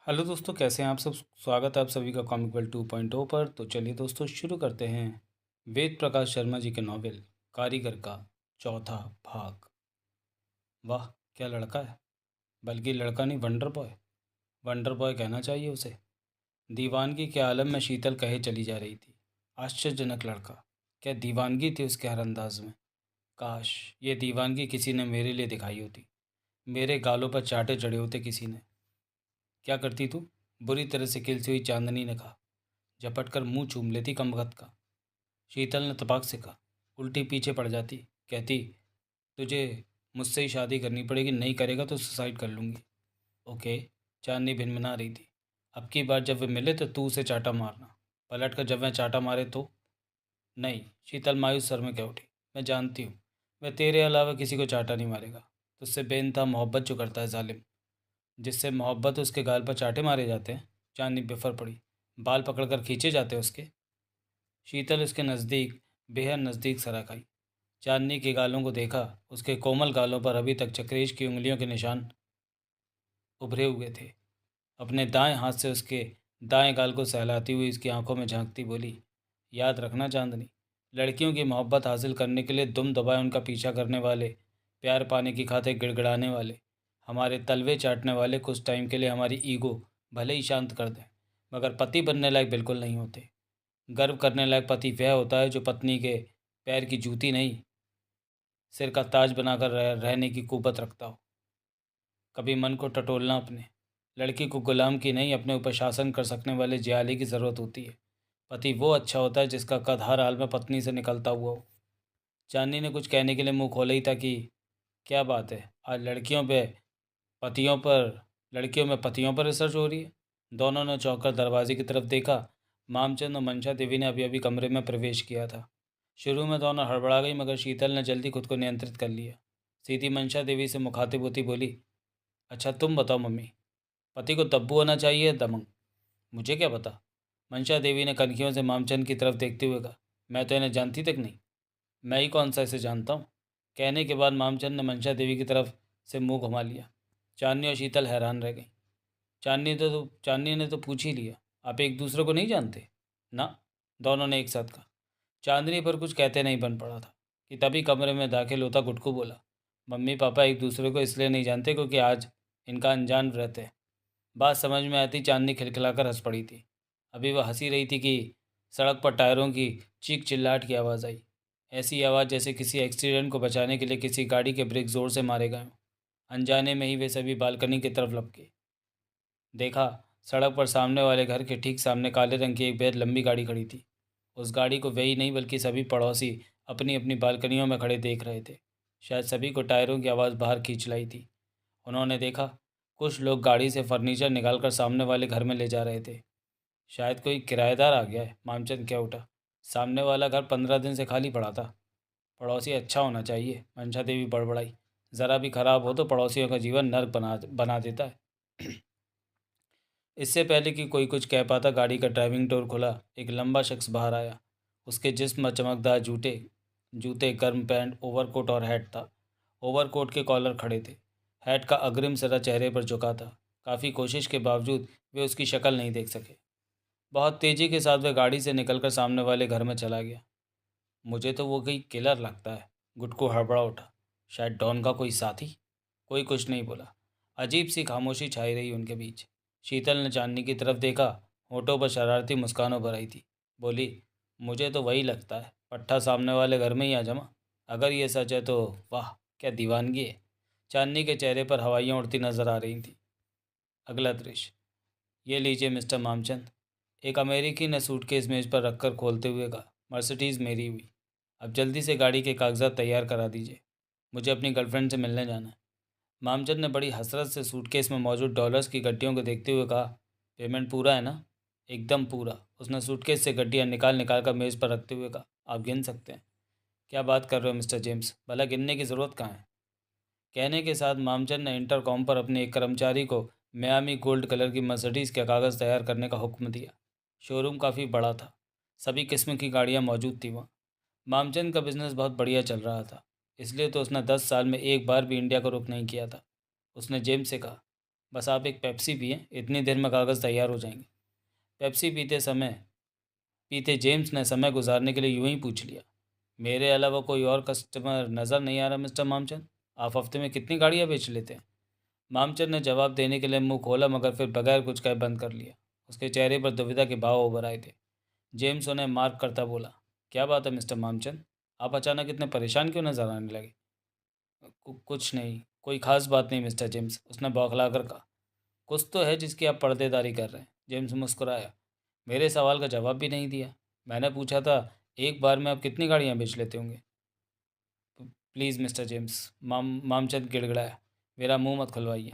Hello दोस्तों, कैसे हैं आप सब। स्वागत है आप सभी का कॉमिक वर्ल्ड 2.0 पर। तो चलिए दोस्तों, शुरू करते हैं वेद प्रकाश शर्मा जी के नॉवेल कारीगर का चौथा भाग। वाह, क्या लड़का है। बल्कि लड़का नहीं, वंडर बॉय। वंडर बॉय कहना चाहिए उसे। दीवानगी के आलम में शीतल कहे चली जा रही थी। आश्चर्यजनक लड़का। क्या दीवानगी थी उसके हर अंदाज में। काश ये दीवानगी किसी ने मेरे लिए दिखाई होती। मेरे गालों पर चांटे चढ़े होते किसी ने। क्या करती तू, बुरी तरह से खिलती हुई चांदनी ने कहा। झपट कर मुंह चूम लेती कमबख्त का। शीतल ने तपाक से कहा। उल्टी पीछे पड़ जाती। कहती, तुझे मुझसे ही शादी करनी पड़ेगी, नहीं करेगा तो सुसाइड कर लूँगी। ओके। चांदनी भिनभिना रही थी। अब की बार जब वे मिले तो तू उसे चाटा मारना। पलट कर जब वह चाटा मारे तो। नहीं। शीतल मायूस सर में कह उठी। मैं जानती हूँ, वह तेरे अलावा किसी को चाटा नहीं मारेगा। तुझसे बेइंतहा मोहब्बत जो करता है जालिम। जिससे मोहब्बत उसके गाल पर चाटे मारे जाते हैं। चांदनी बिफर पड़ी। बाल पकड़कर खींचे जाते हैं उसके। शीतल उसके नज़दीक, बेहद नज़दीक सरक आई। चांदनी के गालों को देखा। उसके कोमल गालों पर अभी तक चक्रेश की उंगलियों के निशान उभरे हुए थे। अपने दाएं हाथ से उसके दाएं गाल को सहलाती हुई उसकी आंखों में झांकती बोली, याद रखना चांदनी, लड़कियों की मोहब्बत हासिल करने के लिए दुम दबाए उनका पीछा करने वाले, प्यार पाने की खातिर गिड़गिड़ाने वाले, हमारे तलवे चाटने वाले कुछ टाइम के लिए हमारी ईगो भले ही शांत कर दें, मगर पति बनने लायक बिल्कुल नहीं होते। गर्व करने लायक पति वह होता है जो पत्नी के पैर की जूती नहीं, सिर का ताज बनाकर रहने की कुवत रखता हो। कभी मन को टटोलना। अपने लड़की को गुलाम की नहीं, अपने ऊपर शासन कर सकने वाले जियाले की ज़रूरत होती है। पति वो अच्छा होता है जिसका कद हर हाल में पत्नी से निकलता हुआ हो। चांदनी ने कुछ कहने के लिए मुंह खोला ही था कि क्या बात है, आज पतियों पर लड़कियों में पतियों पर रिसर्च हो रही है। दोनों ने चौंक कर दरवाजे की तरफ देखा। मामचंद और मंशा देवी ने अभी अभी कमरे में प्रवेश किया था। शुरू में दोनों हड़बड़ा गई, मगर शीतल ने जल्दी खुद को नियंत्रित कर लिया। सीधी मंशा देवी से मुखातिब होती बोली, अच्छा तुम बताओ मम्मी, पति को तब्बू होना चाहिए या दमंग। मुझे क्या पता। मंशा देवी ने कनखियों से मामचंद की तरफ देखते हुए कहा, मैं तो इन्हें जानती तक नहीं। मैं ही कौन सा इसे जानता हूँ। कहने के बाद मामचंद ने मंशा देवी की तरफ से मुंह घुमा लिया। चांदनी और शीतल हैरान रह गई। चांदनी ने तो पूछ ही लिया, आप एक दूसरे को नहीं जानते ना। दोनों ने एक साथ कहा। चांदनी पर कुछ कहते नहीं बन पड़ा था कि तभी कमरे में दाखिल होता गुटकू बोला, मम्मी पापा एक दूसरे को इसलिए नहीं जानते क्योंकि आज इनका अनजान व्रत है। बात समझ में आती चांदनी खिलखिलाकर हंस पड़ी थी। अभी वह हंसी रही थी कि सड़क पर टायरों की चीख चिल्लाहट की आवाज़ आई। ऐसी आवाज़ जैसे किसी एक्सीडेंट को बचाने के लिए किसी गाड़ी के ब्रेक ज़ोर से मारे गए हों। अनजाने में ही वे सभी बालकनी की तरफ लपके। देखा, सड़क पर सामने वाले घर के ठीक सामने काले रंग की एक बेहद लंबी गाड़ी खड़ी थी। उस गाड़ी को वही नहीं बल्कि सभी पड़ोसी अपनी अपनी बालकनियों में खड़े देख रहे थे। शायद सभी को टायरों की आवाज़ बाहर खींच लाई थी। उन्होंने देखा, कुछ लोग गाड़ी से फर्नीचर निकालकर सामने वाले घर में ले जा रहे थे। शायद कोई किराएदार आ गया है, मामचंद क्या उठा। सामने वाला घर 15 दिन से खाली पड़ा था। पड़ोसी अच्छा होना चाहिए, मंशा देवी बड़बड़ाई। ज़रा भी खराब हो तो पड़ोसियों का जीवन नर्क बना बना देता है। इससे पहले कि कोई कुछ कह पाता, गाड़ी का ड्राइविंग डोर खुला। एक लंबा शख्स बाहर आया। उसके जिस्म में चमकदार जूते जूते गर्म पैंट, ओवरकोट और हैट था। ओवरकोट के कॉलर खड़े थे। हैट का अग्रिम सिरा चेहरे पर झुका था। काफ़ी कोशिश के बावजूद वे उसकी शक्ल नहीं देख सके। बहुत तेज़ी के साथ वह गाड़ी से निकलकर सामने वाले घर में चला गया। मुझे तो वो कोई किलर लगता है, गुटकू हड़बड़ा उठा। शायद डॉन का कोई साथी। कोई कुछ नहीं बोला। अजीब सी खामोशी छाई रही उनके बीच। शीतल ने चांदनी की तरफ देखा। होठों पर शरारती मुस्कान उभर आई थी। बोली, मुझे तो वही लगता है, पट्टा सामने वाले घर में ही आ जमा। अगर ये सच है तो वाह, क्या दीवानगी है। चांदनी के चेहरे पर हवाइयाँ उड़ती नजर आ रही थीं। अगला दृश्य। ये लीजिए मिस्टर मामचंद। एक अमेरिकी ने सूटकेस मेज पर रखकर खोलते हुए कहा, मर्सिडीज़ मेरी हुई। अब जल्दी से गाड़ी के कागजात तैयार करा दीजिए, मुझे अपनी गर्लफ्रेंड से मिलने जाना है। मामचंद ने बड़ी हसरत से सूटकेस में मौजूद डॉलर्स की गड्डियों को देखते हुए कहा, पेमेंट पूरा है ना। एकदम पूरा। उसने सूटकेस से गड्डियाँ निकाल निकाल कर मेज़ पर रखते हुए कहा, आप गिन सकते हैं। क्या बात कर रहे हो मिस्टर जेम्स, भला गिनने की ज़रूरत कहाँ है। कहने के साथ मामचंद ने इंटरकॉम पर अपने एक कर्मचारी को मियामी गोल्ड कलर की मर्सिडीज़ के कागज़ तैयार करने का हुक्म दिया। शोरूम काफ़ी बड़ा था। सभी किस्म की गाड़ियाँ मौजूद थी वहाँ। मामचंद का बिजनेस बहुत बढ़िया चल रहा था, इसलिए तो उसने 10 साल में एक बार भी इंडिया का रुख नहीं किया था। उसने जेम्स से कहा, बस आप एक पेप्सी पिएं, इतनी देर में कागज़ तैयार हो जाएंगे। पेप्सी पीते जेम्स ने समय गुजारने के लिए यूं ही पूछ लिया, मेरे अलावा कोई और कस्टमर नज़र नहीं आ रहा मिस्टर मामचंद? आप हफ्ते में कितनी गाड़ियाँ बेच लेते हैं? मामचंद ने जवाब देने के लिए मुंह खोला, मगर फिर बगैर कुछ कहे बंद कर लिया। उसके चेहरे पर दुविधा के भाव उभर आए थे। जेम्स उन्हें मार्क करता बोला, क्या बात है मिस्टर मामचंद, आप अचानक इतने परेशान क्यों नजर आने लगे? कुछ नहीं, कोई खास बात नहीं मिस्टर जेम्स, उसने बौखला कर कहा। कुछ तो है जिसकी आप पर्देदारी कर रहे हैं। जेम्स मुस्कुराया। मेरे सवाल का जवाब भी नहीं दिया। मैंने पूछा था, एक बार में आप कितनी गाड़ियाँ बेच लेते होंगे? प्लीज़ मिस्टर जेम्स, मामचंद गिड़गिड़ाया, मेरा मुंह मत खुलवाइए।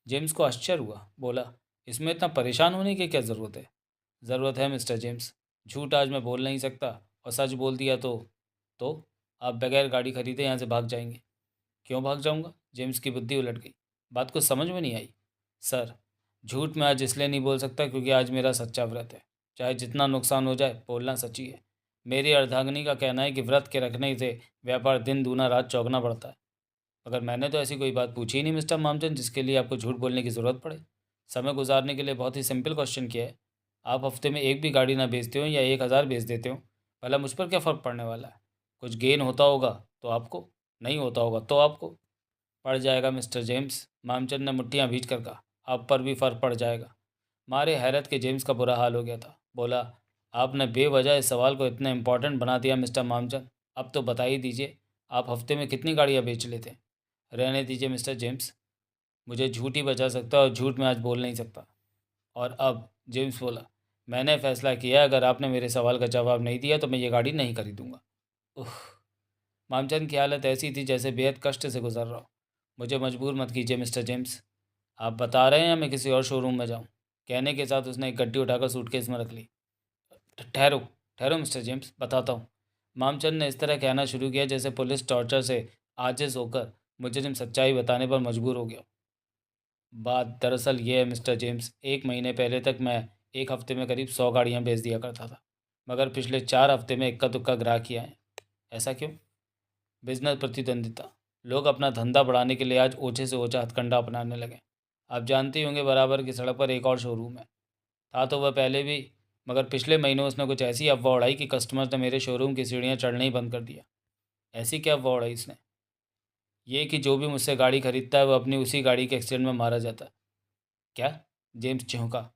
जेम्स को आश्चर्य हुआ। बोला, इसमें इतना परेशान होने की क्या ज़रूरत है? ज़रूरत है मिस्टर जेम्स। झूठ आज मैं बोल नहीं सकता, और सच बोल दिया तो आप बगैर गाड़ी खरीदे यहाँ से भाग जाएंगे। क्यों भाग जाऊँगा? जेम्स की बुद्धि उलट गई। बात कुछ समझ में नहीं आई। सर, झूठ मैं आज इसलिए नहीं बोल सकता क्योंकि आज मेरा सच्चा व्रत है। चाहे जितना नुकसान हो जाए, बोलना सच्ची है। मेरी अर्धांगिनी का कहना है कि व्रत के रखने से व्यापार दिन दूना रात चौगना बढ़ता है। मगर मैंने तो ऐसी कोई बात पूछी ही नहीं मिस्टर मामचंद जिसके लिए आपको झूठ बोलने की ज़रूरत पड़े। समय गुजारने के लिए बहुत ही सिंपल क्वेश्चन किया है। आप हफ्ते में एक भी गाड़ी ना बेचते हो या 1,000 बेच देते हो, भला मुझ पर क्या फ़र्क पड़ने वाला है? कुछ गेन होता होगा तो आपको, नहीं होता होगा तो आपको। पड़ जाएगा मिस्टर जेम्स, मामचंद ने मुट्ठियां भींच कर कहा। आप पर भी फ़र्क पड़ जाएगा। मारे हैरत के जेम्स का बुरा हाल हो गया था। बोला, आपने बेवजह इस सवाल को इतना इम्पोर्टेंट बना दिया मिस्टर मामचंद। अब तो बता ही दीजिए, आप हफ्ते में कितनी गाड़ियाँ बेच लेते हैं? रहने दीजिए मिस्टर जेम्स, मुझे झूठ ही बचा सकता है और झूठ मैं आज बोल नहीं सकता। और अब जेम्स बोला, मैंने फैसला किया, अगर आपने मेरे सवाल का जवाब नहीं दिया तो मैं ये गाड़ी नहीं खरीदूंगा। उह, मामचंद की हालत ऐसी थी जैसे बेहद कष्ट से गुजर रहा हो। मुझे मजबूर मत कीजिए मिस्टर जेम्स, आप बता रहे हैं या मैं किसी और शोरूम में जाऊं? कहने के साथ उसने एक गड्डी उठाकर सूटकेस में रख ली। ठहरो, ठहरो मिस्टर जेम्स, बताता हूँ। मामचंद ने इस तरह कहना शुरू किया जैसे पुलिस टॉर्चर से आजिज होकर मुजरिम सच्चाई बताने पर मजबूर हो गया। बात दरअसल ये है मिस्टर जेम्स, 1 महीने पहले तक मैं एक हफ्ते में करीब 100 गाड़ियाँ बेच दिया करता था, मगर पिछले 4 हफ्ते में इक्का दुक्का ग्राहक ही आए। ऐसा क्यों? बिजनेस प्रतिद्वंदिता। लोग अपना धंधा बढ़ाने के लिए आज ओछे से ओछा हथकंडा अपनाने लगे। आप जानते ही होंगे, बराबर की सड़क पर एक और शोरूम है। था तो वह पहले भी, मगर पिछले महीनों उसने कुछ ऐसी अफवाह उड़ाई कि कस्टमर्स ने मेरे शोरूम की सीढ़ियाँ चढ़ना ही बंद कर दिया। ऐसी क्या अफवाह उड़ाई इसने? ये कि जो भी मुझसे गाड़ी खरीदता है वह अपनी उसी गाड़ी के एक्सीडेंट में मारा जाता है। क्या? जेम्स चौंका।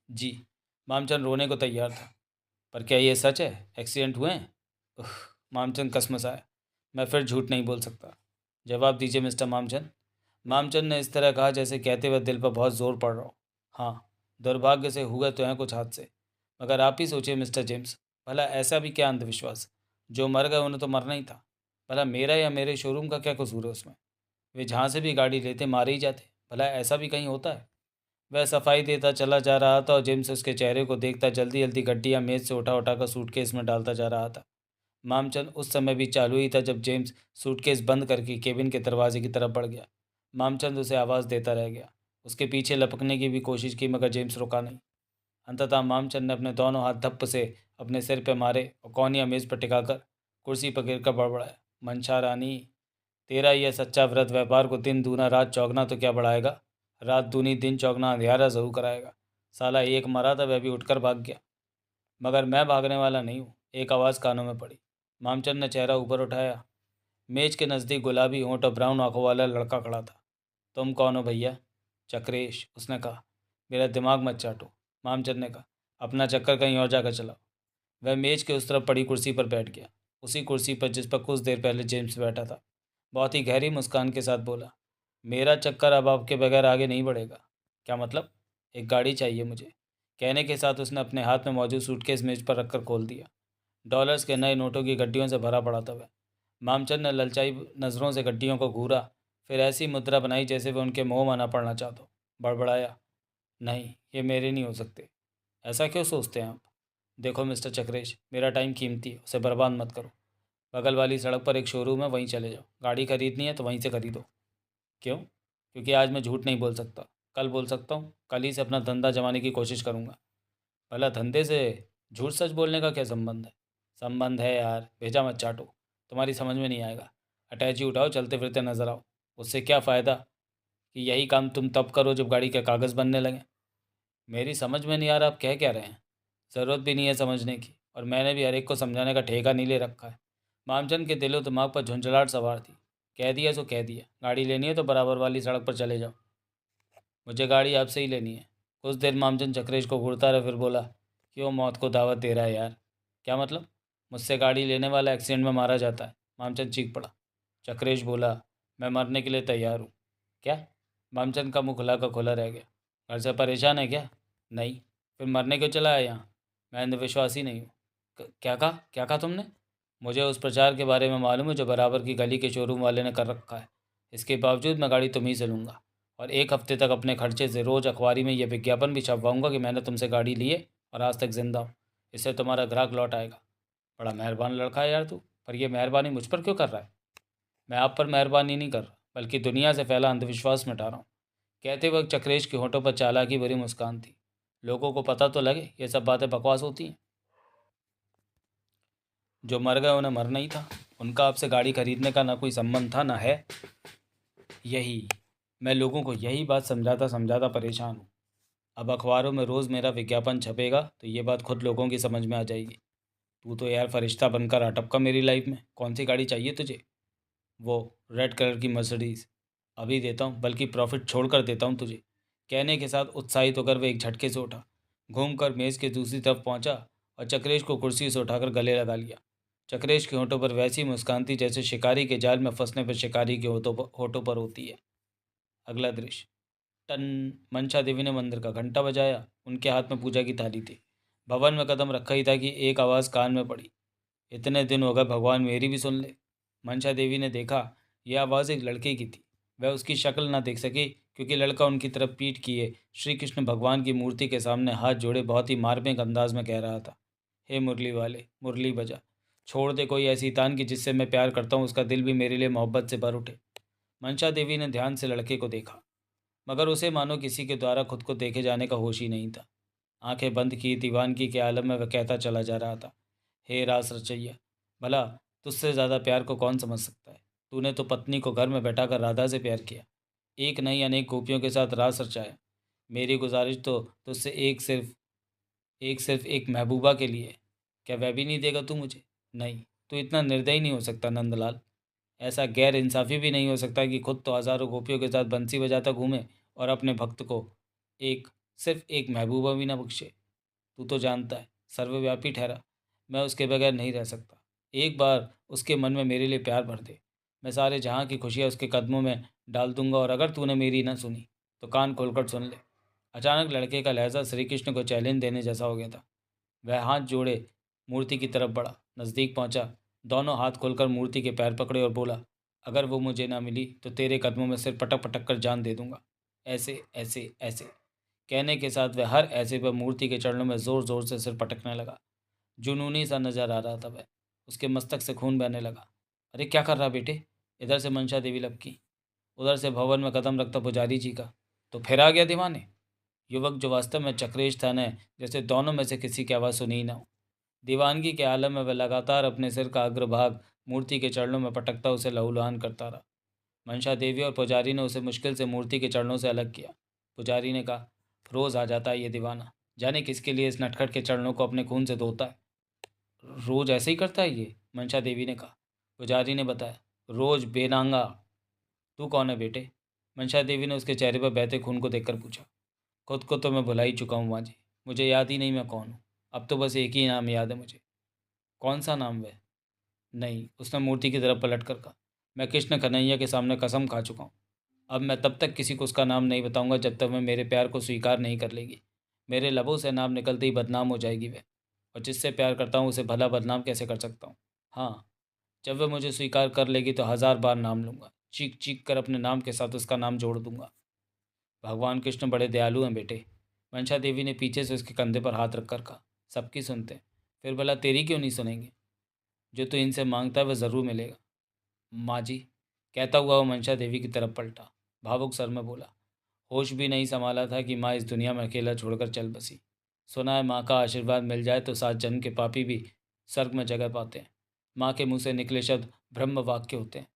जी। मामचंद रोने को तैयार था। पर क्या ये सच है? एक्सीडेंट हुए हैं? उह, मामचंद कसमसाया। मैं फिर झूठ नहीं बोल सकता। जवाब दीजिए मिस्टर मामचंद। मामचंद ने इस तरह कहा जैसे कहते हुए दिल पर बहुत जोर पड़ रहा हो। हाँ, दुर्भाग्य से हुए तो हैं कुछ हादसे, मगर आप ही सोचिए मिस्टर जेम्स, भला ऐसा भी क्या अंधविश्वास? जो मर गए उन्हें तो मरना ही था। भला मेरा या मेरे शोरूम का क्या कसूर है उसमें? वे जहाँ से भी गाड़ी लेते मारे ही जाते। भला ऐसा भी कहीं होता है? वह सफाई देता चला जा रहा था और जेम्स उसके चेहरे को देखता जल्दी जल्दी गड्डियाँ मेज से उठा उठाकर सूटकेस में डालता जा रहा था। मामचंद उस समय भी चालू ही था जब जेम्स सूटकेस बंद करके केबिन के दरवाजे की तरफ बढ़ गया। मामचंद उसे आवाज़ देता रह गया। उसके पीछे लपकने की भी कोशिश की, मगर जेम्स रुका नहीं। अंततः मामचंद ने अपने दोनों हाथ धप्प से अपने सिर पर मारे और कौनिया मेज पर टिकाकर कुर्सी पर गिरकर बड़बड़ाया, मनशा रानी, तेरा यह सच्चा व्रत व्यापार को दिन दूना रात चौगना तो क्या बढ़ाएगा, रात दूनी दिन चौगना अंधियारा ज़रूर कराएगा। साला एक मरा था, वह भी उठकर भाग गया। मगर मैं भागने वाला नहीं हूँ, एक आवाज़ कानों में पड़ी। मामचंद ने चेहरा ऊपर उठाया। मेज के नज़दीक गुलाबी होंठ और ब्राउन आंखों वाला लड़का खड़ा था। तुम कौन हो भैया? चक्रेश, उसने कहा। मेरा दिमाग मत चाटो, मामचंद ने कहा। अपना चक्कर कहीं और जाकर चलाओ। वह मेज के उस तरफ पड़ी कुर्सी पर बैठ गया, उसी कुर्सी पर जिस पर कुछ देर पहले जेम्स बैठा था। बहुत ही गहरी मुस्कान के साथ बोला, मेरा चक्कर अब आपके बगैर आगे नहीं बढ़ेगा। क्या मतलब? एक गाड़ी चाहिए मुझे। कहने के साथ उसने अपने हाथ में मौजूद सूटकेस मेज पर रखकर खोल दिया। डॉलर्स के नए नोटों की गड्डियों से भरा पड़ा था वह। मामचंद ने ललचाई नज़रों से गड्डियों को घूरा, फिर ऐसी मुद्रा बनाई जैसे वे उनके मुंह में न पड़ना चाहता हो। बड़बड़ाया, नहीं, ये मेरे नहीं हो सकते। ऐसा क्यों सोचते हैं आप? देखो मिस्टर चक्रेश, मेरा टाइम कीमती है, उसे बर्बाद मत करो। बगल वाली सड़क पर एक शोरूम है, वहीं चले जाओ। गाड़ी खरीदनी है तो वहीं से खरीदो। क्यों? क्योंकि आज मैं झूठ नहीं बोल सकता। कल बोल सकता हूँ, कल ही से अपना धंधा जमाने की कोशिश करूँगा। भला धंधे से झूठ सच बोलने का क्या संबंध है? संबंध है यार, भेजा मत चाटो, तुम्हारी समझ में नहीं आएगा। अटैची उठाओ, चलते फिरते नजर आओ। उससे क्या फ़ायदा कि यही काम तुम तब करो जब गाड़ी के कागज़ बनने लगें। मेरी समझ में नहीं आ रहा आप कह क्या रहे हैं। ज़रूरत भी नहीं है समझने की, और मैंने भी हर एक को समझाने का ठेका नहीं ले रखा है। मामचंद के दिलो दिमाग पर झुंझलाहट सवार थी। कह दिया सो कह दिया, गाड़ी लेनी है तो बराबर वाली सड़क पर चले जाओ। मुझे गाड़ी आपसे ही लेनी है। कुछ देर मामचंद चक्रेश को घूरता रहा, फिर बोला, क्यों मौत को दावत दे रहा है यार? क्या मतलब? मुझसे गाड़ी लेने वाला एक्सीडेंट में मारा जाता है। मामचंद चीख पड़ा। चक्रेश बोला, मैं मरने के लिए तैयार हूँ। क्या? मामचंद का मुंह खुला का खुला रह गया। घर से परेशान है क्या? नहीं। फिर मरने क्यों चला है यहाँ? मैं अंधविश्वासी नहीं हूँ। क्या कहा तुमने? मुझे उस प्रचार के बारे में मालूम है जो बराबर की गली के शोरूम वाले ने कर रखा है। इसके बावजूद मैं गाड़ी तुम्हीं से लूँगा, और 1 हफ्ते तक अपने खर्चे से रोज़ अखबारी में यह विज्ञापन भी छपवाऊँगा कि मैंने तुमसे गाड़ी ली है और आज तक जिंदा हूँ। इससे तुम्हारा ग्राहक लौट आएगा। बड़ा मेहरबान लड़का है यार तू, पर यह मेहरबानी मुझ पर क्यों कर रहा है? मैं आप पर मेहरबानी नहीं कर रहा, बल्कि दुनिया से फैला अंधविश्वास मिटा रहा हूँ। कहते वक्त चक्रेश के होठों पर चालाकी भरी मुस्कान थी। लोगों को पता तो लगे ये सब बातें बकवास होती हैं। जो मर गए उन्हें मरना ही था। उनका आपसे गाड़ी खरीदने का ना कोई संबंध था ना है। यही मैं लोगों को यही बात समझाता समझाता परेशान हूँ। अब अखबारों में रोज़ मेरा विज्ञापन छपेगा तो ये बात खुद लोगों की समझ में आ जाएगी। तू तो यार फरिश्ता बनकर अटपका मेरी लाइफ में। कौन सी गाड़ी चाहिए तुझे? वो रेड कलर की मर्सिडीज़। अभी देता हूँ, बल्कि प्रॉफिट छोड़ कर देता हूँ तुझे। कहने के साथ उत्साहित होकर वह एक झटके से उठा, घूमकर मेज़ के दूसरी तरफ पहुंचा और चक्रेश को कुर्सी से उठाकर गले लगा लिया। चक्रेश के होठों पर वैसी मुस्कान थी जैसे शिकारी के जाल में फंसने पर शिकारी के होठों पर होती है। अगला दृश्य। टन। मंशा देवी ने मंदिर का घंटा बजाया। उनके हाथ में पूजा की थाली थी। भवन में कदम रखा ही था कि एक आवाज़ कान में पड़ी। इतने दिन हो गए, भगवान मेरी भी सुन ले। मंशा देवी ने देखा, यह आवाज़ एक लड़के की थी। वह उसकी शक्ल ना देख सकी क्योंकि लड़का उनकी तरफ पीठ किए श्री कृष्ण भगवान की मूर्ति के सामने हाथ जोड़े बहुत ही मार्मिक अंदाज में कह रहा था, हे मुरली वाले, मुरली बजा। छोड़ दे कोई ऐसी तान कि जिससे मैं प्यार करता हूँ उसका दिल भी मेरे लिए मोहब्बत से भर उठे। मंशा देवी ने ध्यान से लड़के को देखा, मगर उसे मानो किसी के द्वारा खुद को देखे जाने का होश ही नहीं था। आंखें बंद की दीवानगी के आलम में वह कहता चला जा रहा था, हे रास रचैया, भला तुझसे ज़्यादा प्यार को कौन समझ सकता है? तूने तो पत्नी को घर में बैठाकर राधा से प्यार किया, एक नहीं अनेक गोपियों के साथ रास रचाया। मेरी गुजारिश तो तुझसे एक सिर्फ एक महबूबा के लिए है। क्या वह भी नहीं देगा तू मुझे? नहीं, तू इतना निर्दयी नहीं हो सकता नंदलाल। ऐसा गैर इंसाफ़ी भी नहीं हो सकता कि खुद तो हज़ारों गोपियों के साथ बंसी बजाता घूमे और अपने भक्त को एक सिर्फ एक महबूबा भी ना बख्शे। तू तो जानता है, सर्वव्यापी ठहरा, मैं उसके बगैर नहीं रह सकता। एक बार उसके मन में मेरे लिए प्यार भर दे, मैं सारे जहाँ की खुशियाँ उसके कदमों में डाल दूंगा। और अगर तूने मेरी ना सुनी तो कान खोलकर सुन ले। अचानक लड़के का लहजा श्री कृष्ण को चैलेंज देने जैसा हो गया था। वह हाथ जोड़े मूर्ति की तरफ बढ़ा, नज़दीक पहुंचा, दोनों हाथ खोलकर मूर्ति के पैर पकड़े और बोला, अगर वो मुझे ना मिली तो तेरे कदमों में सिर पटक पटक कर जान दे दूंगा। ऐसे ऐसे ऐसे कहने के साथ वह हर ऐसे पर मूर्ति के चरणों में जोर जोर से सिर पटकने लगा। जुनूनी सा नजर आ रहा था वह। उसके मस्तक से खून बहने लगा। अरे क्या कर रहा बेटे? इधर से मंशा देवी लपकी, उधर से भवन में कदम रखता पुजारी जी का, तो फिर आ गया दीवाने। युवक जो वास्तव में चक्रेश था ने जैसे दोनों में से किसी की आवाज़ सुनी ही ना हो। दीवानगी के आलम में वह लगातार अपने सिर का अग्रभाग मूर्ति के चरणों में पटकता उसे लहूलुहान करता रहा। मंशा देवी और पुजारी ने उसे मुश्किल से मूर्ति के चरणों से अलग किया। पुजारी ने कहा, रोज़ आ जाता है ये दीवाना, जाने किसके लिए इस नटखट के चरणों को अपने खून से धोता है। रोज़ ऐसे ही करता है ये? मंशा देवी ने कहा। पुजारी ने बताया, रोज़ बेनांगा। तू कौन है बेटे? मंशा देवी ने उसके चेहरे पर बहते खून को देखकर पूछा। खुद को तो मैं भुला ही चुका हूँ माँ जी, मुझे याद ही नहीं मैं कौन हूँ। अब तो बस एक ही नाम याद है मुझे। कौन सा नाम वह? नहीं, उसने मूर्ति की तरफ पलट कर कहा, मैं कृष्ण कन्हैया के सामने कसम खा चुका हूँ। अब मैं तब तक किसी को उसका नाम नहीं बताऊंगा जब तक वह मेरे प्यार को स्वीकार नहीं कर लेगी। मेरे लबों से नाम निकलते ही बदनाम हो जाएगी वह, और जिससे प्यार करता हूँ उसे भला बदनाम कैसे कर सकता हूँ? हाँ, जब वह मुझे स्वीकार कर लेगी तो 1000 बार नाम लूँगा, चीख चीख कर अपने नाम के साथ उसका नाम जोड़ दूंगा। भगवान कृष्ण बड़े दयालु हैं बेटे। मंशा देवी ने पीछे से उसके कंधे पर हाथ रखकर कहा, सबकी सुनते हैं, फिर भला तेरी क्यों नहीं सुनेंगे? जो तू इनसे मांगता है वह ज़रूर मिलेगा माँ जी। कहता हुआ वो मंशा देवी की तरफ पलटा, भावुक स्वर में बोला, होश भी नहीं संभाला था कि माँ इस दुनिया में अकेला छोड़कर चल बसी। सुना है माँ का आशीर्वाद मिल जाए तो 7 जन्म के पापी भी स्वर्ग में जगह पाते हैं। माँ के मुंह से निकले शब्द ब्रह्म वाक्य होते हैं।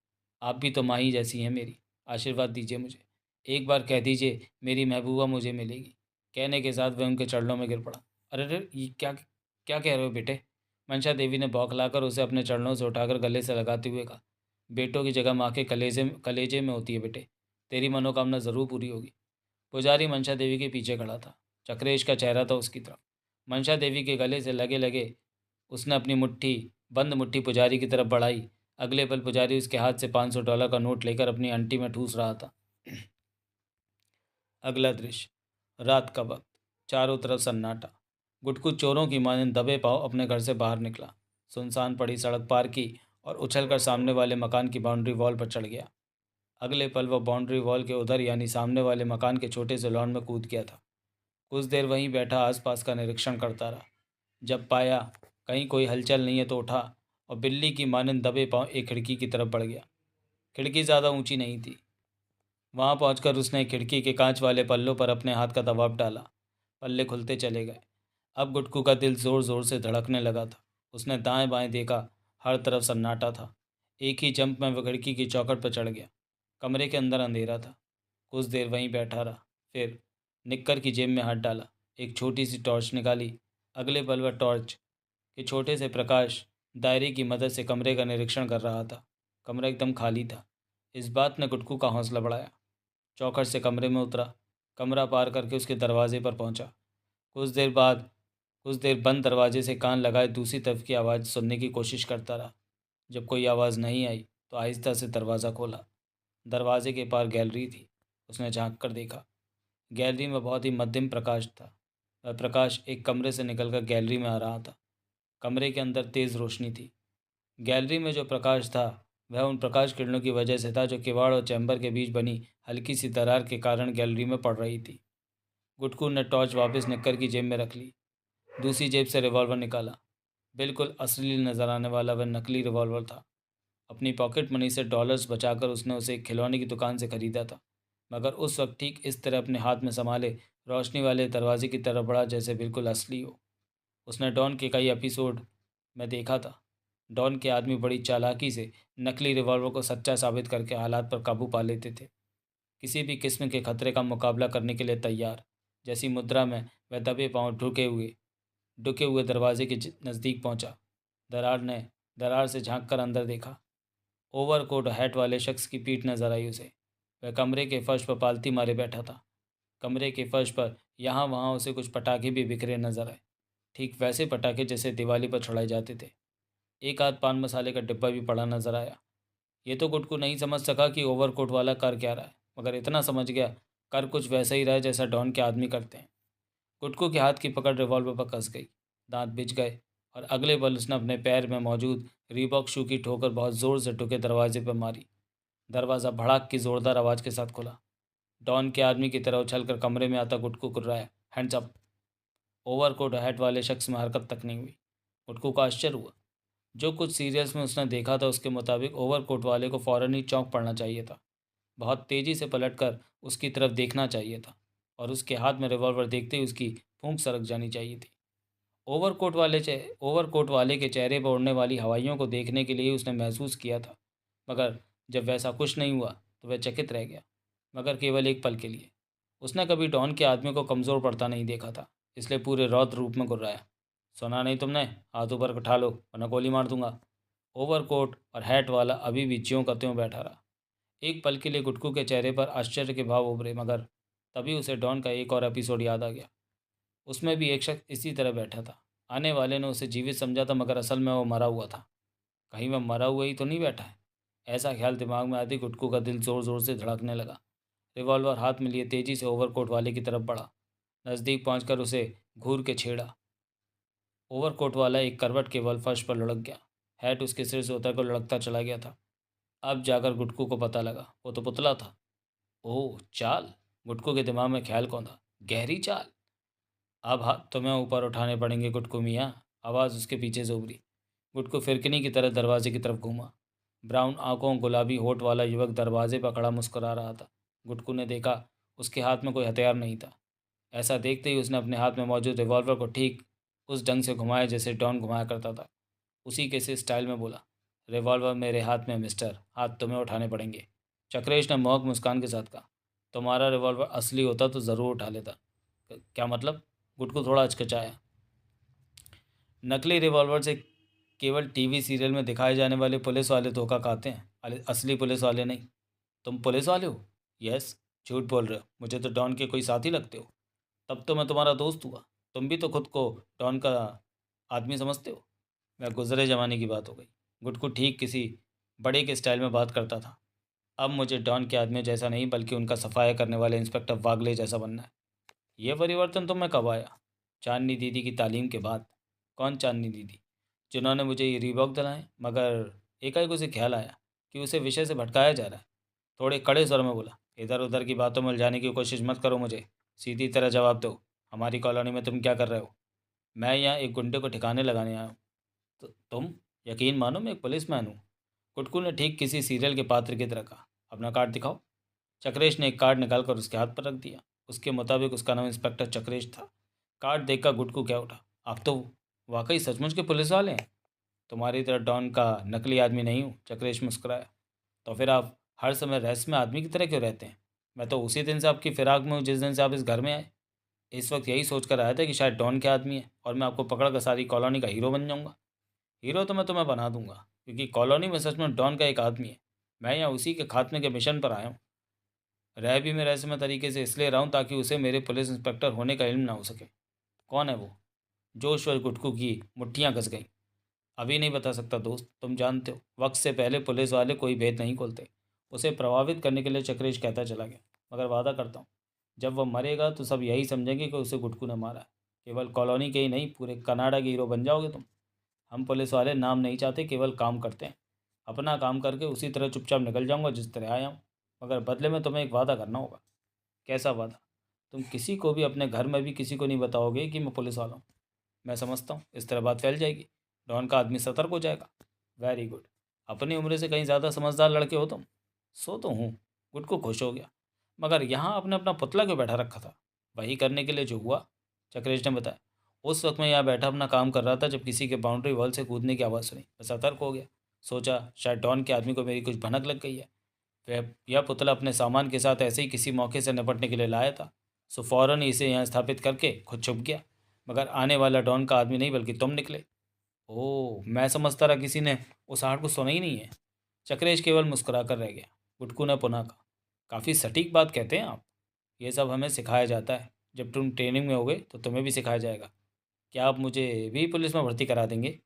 आप भी तो माँ ही जैसी हैं मेरी, आशीर्वाद दीजिए मुझे। एक बार कह दीजिए मेरी महबूबा मुझे मिलेगी। कहने के साथ वह उनके चरणों में गिर पड़ा। अरे रे, ये क्या क्या कह रहे हो बेटे? मंशा देवी ने बौखलाकर उसे अपने चरणों से उठाकर गले से लगाते हुए कहा। बेटों की जगह माँ के कलेजे में होती है बेटे। तेरी मनोकामना ज़रूर पूरी होगी। पुजारी मंशा देवी के पीछे खड़ा था। चक्रेश का चेहरा था उसकी तरफ। मंशा देवी के गले से लगे लगे उसने अपनी बंद मुट्ठी पुजारी की तरफ बढ़ाई। अगले पल पुजारी उसके हाथ से $500 का नोट लेकर अपनी अंटी में ठूस रहा था। अगला दृश्य, रात का वक्त, चारों तरफ सन्नाटा। गुटकुच चोरों की मानंद दबे पांव अपने घर से बाहर निकला, सुनसान पड़ी सड़क पार की और उछलकर सामने वाले मकान की बाउंड्री वॉल पर चढ़ गया। अगले पल वह बाउंड्री वॉल के उधर यानी सामने वाले मकान के छोटे से लॉन में कूद गया था। कुछ देर वहीं बैठा आसपास का निरीक्षण करता रहा। जब पाया कहीं कोई हलचल नहीं है तो उठा और बिल्ली की मानंद दबे पांव एक खिड़की की तरफ बढ़ गया। खिड़की ज़्यादा ऊंची नहीं थी। वहां पहुंचकर उसने खिड़की के कांच वाले पल्लों पर अपने हाथ का दबाव डाला। पल्ले खुलते चले गए। अब गुटकू का दिल ज़ोर ज़ोर से धड़कने लगा था। उसने दाएं बाएं देखा, हर तरफ सन्नाटा था। एक ही जंप में वह खिड़की की चौखट पर चढ़ गया। कमरे के अंदर अंधेरा था। कुछ देर वहीं बैठा रहा, फिर निक्कर की जेब में हाथ डाला, एक छोटी सी टॉर्च निकाली। अगले पल वह टॉर्च के छोटे से प्रकाश दायरे की मदद से कमरे का निरीक्षण कर रहा था। कमरा एकदम खाली था। इस बात ने गुटकू का हौसला बढ़ाया। चौखट से कमरे में उतरा, कमरा पार करके उसके दरवाजे पर पहुंचा। कुछ देर बाद कुछ देर बंद दरवाजे से कान लगाए दूसरी तरफ की आवाज़ सुनने की कोशिश करता रहा। जब कोई आवाज़ नहीं आई तो आहिस्ता से दरवाज़ा खोला। दरवाजे के पार गैलरी थी। उसने झांक कर देखा। गैलरी में बहुत ही मध्यम प्रकाश था। वह प्रकाश एक कमरे से निकलकर गैलरी में आ रहा था। कमरे के अंदर तेज़ रोशनी थी। गैलरी में जो प्रकाश था वह उन प्रकाश किरणों की वजह से था जो किवाड़ और चैम्बर के बीच बनी हल्की सी दरार के कारण गैलरी में पड़ रही थी। गुटकू ने टॉर्च वापस निक्कर की जेब में रख ली। दूसरी जेब से रिवॉल्वर निकाला। बिल्कुल असली नजर आने वाला वह नकली रिवॉल्वर था। अपनी पॉकेट मनी से डॉलर्स बचाकर उसने उसे एक खिलौने की दुकान से खरीदा था, मगर उस वक्त ठीक इस तरह अपने हाथ में संभाले रोशनी वाले दरवाजे की तरफ बढ़ा जैसे बिल्कुल असली हो। उसने डॉन के कई एपिसोड में देखा था। डॉन के आदमी बड़ी चालाकी से नकली रिवॉल्वर को सच्चा साबित करके हालात पर काबू पा लेते थे। किसी भी किस्म के खतरे का मुकाबला करने के लिए तैयार जैसी मुद्रा में वह दबे पांव ढुके हुए दरवाजे के नज़दीक पहुंचा। दरार से झांक कर अंदर देखा। ओवरकोट हैट वाले शख्स की पीठ नजर आई उसे। वह कमरे के फर्श पर पालती मारे बैठा था। कमरे के फर्श पर यहाँ वहाँ उसे कुछ पटाखे भी बिखरे नजर आए, ठीक वैसे पटाखे जैसे दिवाली पर छुड़ाए जाते थे। एक आध पान मसाले का डिब्बा भी पड़ा नजर आया। ये तो गुटकू नहीं समझ सका कि ओवरकोट वाला कर क्या रहा है, मगर इतना समझ गया कर कुछ वैसा ही रहा है जैसा डॉन के आदमी करते हैं। गुटकू के हाथ की पकड़ रिवॉल्वर पर कस गई। दांत बिछ गए और अगले पल उसने अपने पैर में मौजूद रीबॉक शू की ठोकर बहुत ज़ोर से टुके दरवाजे पर मारी। दरवाज़ा भड़ाक की ज़ोरदार आवाज़ के साथ खुला। डॉन के आदमी की तरह उछलकर कमरे में आता गुटकू कुर्राया, हैंड्स अप। ओवरकोट हैट वाले शख्स में हरकत तक नहीं हुई। गुटकू का आश्चर्य हुआ। जो कुछ सीरियल्स में उसने देखा था उसके मुताबिक ओवरकोट वाले को फ़ौरन ही चौंक पड़ना चाहिए था। बहुत तेज़ी से पलटकर उसकी तरफ देखना चाहिए था और उसके हाथ में रिवॉल्वर देखते ही उसकी फूंक सरक जानी चाहिए थी। ओवरकोट वाले के चेहरे पर उड़ने वाली हवाइयों को देखने के लिए उसने महसूस किया था, मगर जब वैसा कुछ नहीं हुआ तो वह चकित रह गया, मगर केवल एक पल के लिए। उसने कभी डॉन के आदमी को कमज़ोर पड़ता नहीं देखा था, इसलिए पूरे रौद्र रूप में गुर्राया, सुना नहीं तुमने? हाथ ऊपर उठा लो वरना गोली मार दूंगा। ओवरकोट और हैट वाला अभी भी ज्यों का त्यों बैठा रहा। एक पल के लिए गुटकू के चेहरे पर आश्चर्य के भाव उभरे, मगर तभी उसे डॉन का एक और एपिसोड याद आ गया। उसमें भी एक शख्स इसी तरह बैठा था। आने वाले ने उसे जीवित समझा था, मगर असल में वो मरा हुआ था। कहीं वह मरा हुआ ही तो नहीं बैठा है। ऐसा ख्याल दिमाग में आते गुटकू का दिल ज़ोर ज़ोर से धड़कने लगा। रिवॉल्वर हाथ में लिए तेजी से ओवरकोट वाले की तरफ बढ़ा। नज़दीक पहुंचकर उसे घूर के छेड़ा। ओवरकोट वाला एक करवट केवल फर्श पर लुढ़क गया। हैट उसके सिर से उतर कर लुढ़कता चला गया था। अब जाकर गुटकू को पता लगा वो तो पुतला था। ओह चाल! गुटकू के दिमाग में ख्याल कौन था? गहरी चाल। अब हाथ तुम्हें ऊपर उठाने पड़ेंगे गुटकू मियाँ, आवाज़ उसके पीछे से उभरी। गुटकू फिरकनी की तरह दरवाजे की तरफ घूमा। ब्राउन आंखों गुलाबी होठ वाला युवक दरवाजे पर खड़ा मुस्कुरा रहा था। गुटकू ने देखा उसके हाथ में कोई हथियार नहीं था। ऐसा देखते ही उसने अपने हाथ में मौजूद रिवॉल्वर को ठीक उस ढंग से घुमाया जैसे डॉन घुमाया करता था। उसी के से स्टाइल में बोला, रिवॉल्वर मेरे हाथ में मिस्टर, हाथ तुम्हें उठाने पड़ेंगे। चक्रेश ने मोहक मुस्कान के साथ कहा। तुम्हारा रिवॉल्वर असली होता तो ज़रूर उठा लेता। क्या मतलब? गुटकू थोड़ा हचकिचाया। नकली रिवॉल्वर से केवल टीवी सीरियल में दिखाए जाने वाले पुलिस वाले धोखा खाते हैं, असली पुलिस वाले नहीं। तुम पुलिस वाले हो? यस। झूठ बोल रहे हो, मुझे तो डॉन के कोई साथी लगते हो। तब तो मैं तुम्हारा दोस्त हुआ। तुम भी तो खुद को डॉन का आदमी समझते हो। वह गुजरे ज़माने की बात हो गई। गुटकू ठीक किसी बड़े के स्टाइल में बात करता था। अब मुझे डॉन के आदमी जैसा नहीं बल्कि उनका सफाया करने वाले इंस्पेक्टर वागले जैसा बनना है। यह परिवर्तन तो मैं कब आया? चांदनी दीदी की तालीम के बाद। कौन चांदनी दीदी? जिन्होंने मुझे ये रीबॉक दिलाए। मगर एकाएक उसे ख्याल आया कि उसे विषय से भटकाया जा रहा है। थोड़े कड़े स्वर में बोला, इधर उधर की बातों में उलझाने की कोशिश मत करो मुझे। सीधी तरह जवाब दो, हमारी कॉलोनी में तुम क्या कर रहे हो? मैं यहाँ एक गुंडे को ठिकाने लगाने आया हूँ। तो तुम? यकीन मानो मैं एक पुलिसमैन हूँ। कुटकू ने ठीक किसी सीरियल के पात्र की तरह कहा। अपना कार्ड दिखाओ। चक्रेश ने एक कार्ड निकालकर उसके हाथ पर रख दिया। उसके मुताबिक उसका नाम इंस्पेक्टर चक्रेश था। कार्ड देखकर गुटकू क्या उठा, आप तो वाकई सचमुच के पुलिस वाले हैं। तुम्हारी तरह डॉन का नकली आदमी नहीं हूँ, चक्रेश मुस्कुराया। तो फिर आप हर समय रहस्य में आदमी की तरह क्यों रहते हैं? मैं तो उसी दिन से आपकी फिराक में हूँ जिस दिन से आप इस घर में आए। इस वक्त यही सोच कर आया था कि शायद डॉन के आदमी है और मैं आपको पकड़ कर सारी कॉलोनी का हीरो बन जाऊंगा। हीरो तो मैं तुम्हें बना दूंगा, क्योंकि कॉलोनी में सच में डॉन का एक आदमी है। मैं यहाँ उसी के खात्मे के मिशन पर आया हूँ। रह भी मैं रहस्यमय तरीके से इसलिए रहा हूँ ताकि उसे मेरे पुलिस इंस्पेक्टर होने का इल्म ना हो सके। कौन है वो? जोश व गुटकू की मुट्ठियाँ कस गईं। अभी नहीं बता सकता दोस्त, तुम जानते हो वक्त से पहले पुलिस वाले कोई भेद नहीं खोलते। उसे प्रभावित करने के लिए चक्रेश कहता चला गया। मगर वादा करता हूँ, जब वह मरेगा तो सब यही समझेंगे कि उसे गुटकू ने मारा है। केवल कॉलोनी के ही नहीं, पूरे कनाडा के हीरो बन जाओगे तुम। हम पुलिस वाले नाम नहीं चाहते, केवल काम करते हैं। अपना काम करके उसी तरह चुपचाप निकल जाऊंगा जिस तरह आया हूँ। मगर बदले में तुम्हें एक वादा करना होगा। कैसा वादा? तुम किसी को भी, अपने घर में भी किसी को नहीं बताओगे कि मैं पुलिस वाला हूँ। मैं समझता हूँ इस तरह बात फैल जाएगी, डॉन का आदमी सतर्क हो जाएगा। Very good. अपनी उम्र से कहीं ज़्यादा समझदार लड़के हो तुम। सो तो हूँ। गुटकू खुश हो गया। मगर यहाँ आपने अपना पुतला क्यों बैठा रखा था? वही करने के लिए जो हुआ, चक्रेश ने बताया। उस वक्त मैं यहाँ बैठा अपना काम कर रहा था जब किसी के बाउंड्री वॉल से कूदने की आवाज़ सुनी। मैं सतर्क हो गया। सोचा शायद डॉन के आदमी को मेरी कुछ भनक लग गई है। वह यह पुतला अपने सामान के साथ ऐसे ही किसी मौके से निपटने के लिए लाया था। सो फौरन ही इसे यहाँ स्थापित करके खुद छुप गया। मगर आने वाला डॉन का आदमी नहीं बल्कि तुम निकले। ओह, मैं समझता रहा किसी ने उस आहट को सुना ही नहीं है। चक्रेश केवल मुस्कुरा कर रह गया। गुटकू ने पुनः कहा, काफ़ी सटीक बात कहते हैं आप। ये सब हमें सिखाया जाता है। जब तुम ट्रेनिंग में होगे तो तुम्हें भी सिखाया जाएगा। क्या आप मुझे भी पुलिस में भर्ती करा देंगे?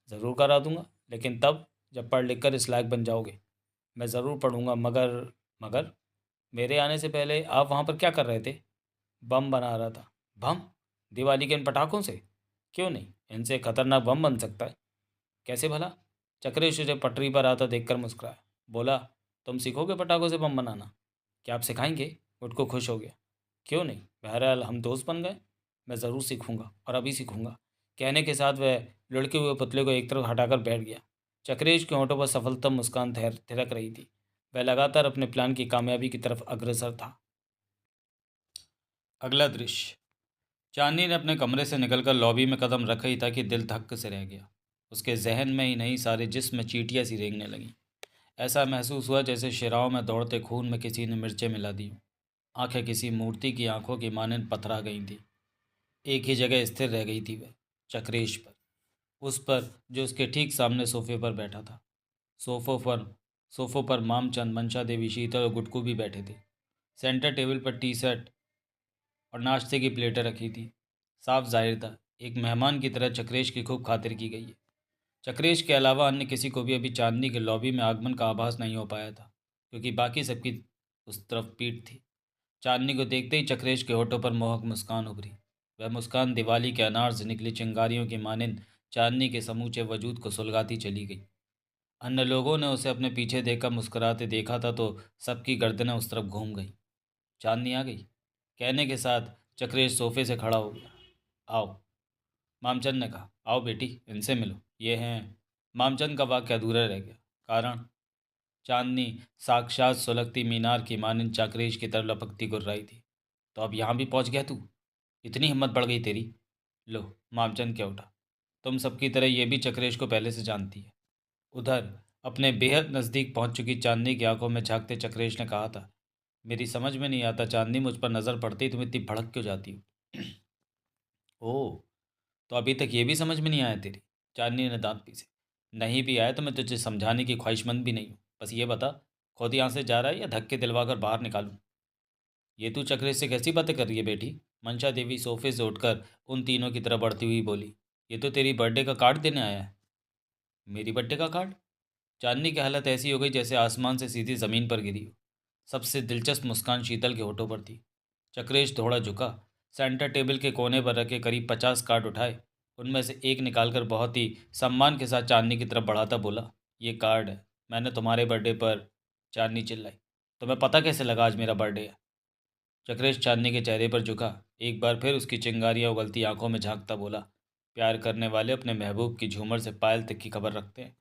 ज़रूर करा दूंगा, लेकिन तब जब पढ़ लिख कर इस लायक बन जाओगे। मैं ज़रूर पढ़ूंगा। मगर मेरे आने से पहले आप वहाँ पर क्या कर रहे थे? बम बना रहा था। बम? दिवाली के इन पटाखों से? क्यों नहीं, इनसे खतरनाक बम बन सकता है। कैसे भला? चक्रेश उसे पटरी पर आता देखकर मुस्कुराया। बोला, तुम सीखोगे पटाखों से बम बनाना? क्या आप सिखाएंगे? गुटको खुश हो गया। क्यों नहीं, बहरहाल हम दोस्त बन गए। मैं ज़रूर सीखूंगा और अभी सीखूंगा। कहने के साथ वह लुढ़के हुए पुतले को एक तरफ हटाकर बैठ गया। चक्रेश के होंठों पर सफलतम मुस्कान थिरक रही थी। वह लगातार अपने प्लान की कामयाबी की तरफ अग्रसर था। अगला दृश्य। चांदनी ने अपने कमरे से निकलकर लॉबी में कदम रखा ही था कि दिल धक्क से रह गया। उसके जहन में ही नहीं, सारे जिस्म में चींटियां सी रेंगने लगीं। ऐसा महसूस हुआ जैसे शिराओं में दौड़ते खून में किसी ने मिर्चें मिला दी। आंखें किसी मूर्ति की आंखों की मानंद पथरा गई थी। एक ही जगह स्थिर रह गई थी वह, चक्रेश पर। उस पर जो उसके ठीक सामने सोफे पर बैठा था। सोफों पर सोफों पर मामचंद, मंशा देवी, शीतल और गुटकू भी बैठे थे। सेंटर टेबल पर टी शर्ट और नाश्ते की प्लेटें रखी थी। साफ जाहिर था एक मेहमान की तरह चक्रेश की खूब खातिर की गई है। चक्रेश के अलावा अन्य किसी को भी अभी चांदनी के लॉबी में आगमन का आभास नहीं हो पाया था, क्योंकि बाकी सबकी उस तरफ पीठ थी। चांदनी को देखते ही चक्रेश के होठों पर मोहक मुस्कान उभरी। वह मुस्कान दिवाली के अनार से निकली चिंगारियों की मानिंद चांदनी के समूचे वजूद को सुलगाती चली गई। अन्य लोगों ने उसे अपने पीछे देखकर मुस्कुराते देखा था तो सबकी गर्दनें उस तरफ घूम गई। चांदनी आ गई, कहने के साथ चक्रेश सोफे से खड़ा हो गया। आओ, मामचंद ने कहा। आओ बेटी, इनसे मिलो, ये हैं। मामचंद का वाक्य अधूरा रह गया। कारण? चांदनी साक्षात सुलगती मीनार की मानिंद चक्रेश की तरफ लपकती गुर्राई थी। तो अब यहाँ भी पहुँच गया तू? इतनी हिम्मत बढ़ गई तेरी? लो, मामचंद क्या उठा। तुम सबकी तरह ये भी चक्रेश को पहले से जानती है। उधर अपने बेहद नज़दीक पहुंच चुकी चांदनी की आंखों में झांकते चक्रेश ने कहा था, मेरी समझ में नहीं आता चांदनी, मुझ पर नज़र पड़ते ही तुम इतनी भड़क क्यों जाती हो? ओह, तो अभी तक ये भी समझ में नहीं आया तेरी? चांदनी ने दांत पीसे। नहीं भी आया तो मैं तुझे समझाने की ख्वाहिशमंद भी नहीं हूँ। बस ये बता, खुद यहाँ से जा रहा है या धक्के दिलवा कर बाहर निकालूं? ये तू चक्रेश से कैसी बातें कर रही है बेटी? मंशा देवी सोफे से उठकर उन तीनों की तरफ बढ़ती हुई बोली। ये तो तेरी बर्थडे का कार्ड देने आया है। मेरी बर्थडे का कार्ड? चांदनी की हालत ऐसी हो गई जैसे आसमान से सीधी ज़मीन पर गिरी हो। सबसे दिलचस्प मुस्कान शीतल के होठों पर थी। चक्रेश थोड़ा झुका, सेंटर टेबल के कोने पर रखे करीब 50 कार्ड उठाए। उनमें से एक निकालकर बहुत ही सम्मान के साथ चांदनी की तरफ बढ़ाता बोला, ये कार्ड है, मैंने तुम्हारे बर्थडे पर। चांदनी चिल्लाई, तुम्हें पता कैसे लगा आज मेरा बर्थडे है? चक्रेश चांदनी के चेहरे पर झुका, एक बार फिर उसकी चिंगारियां उगलती आंखों में झांकता बोला, प्यार करने वाले अपने महबूब की झूमर से पायल तक की खबर रखते हैं।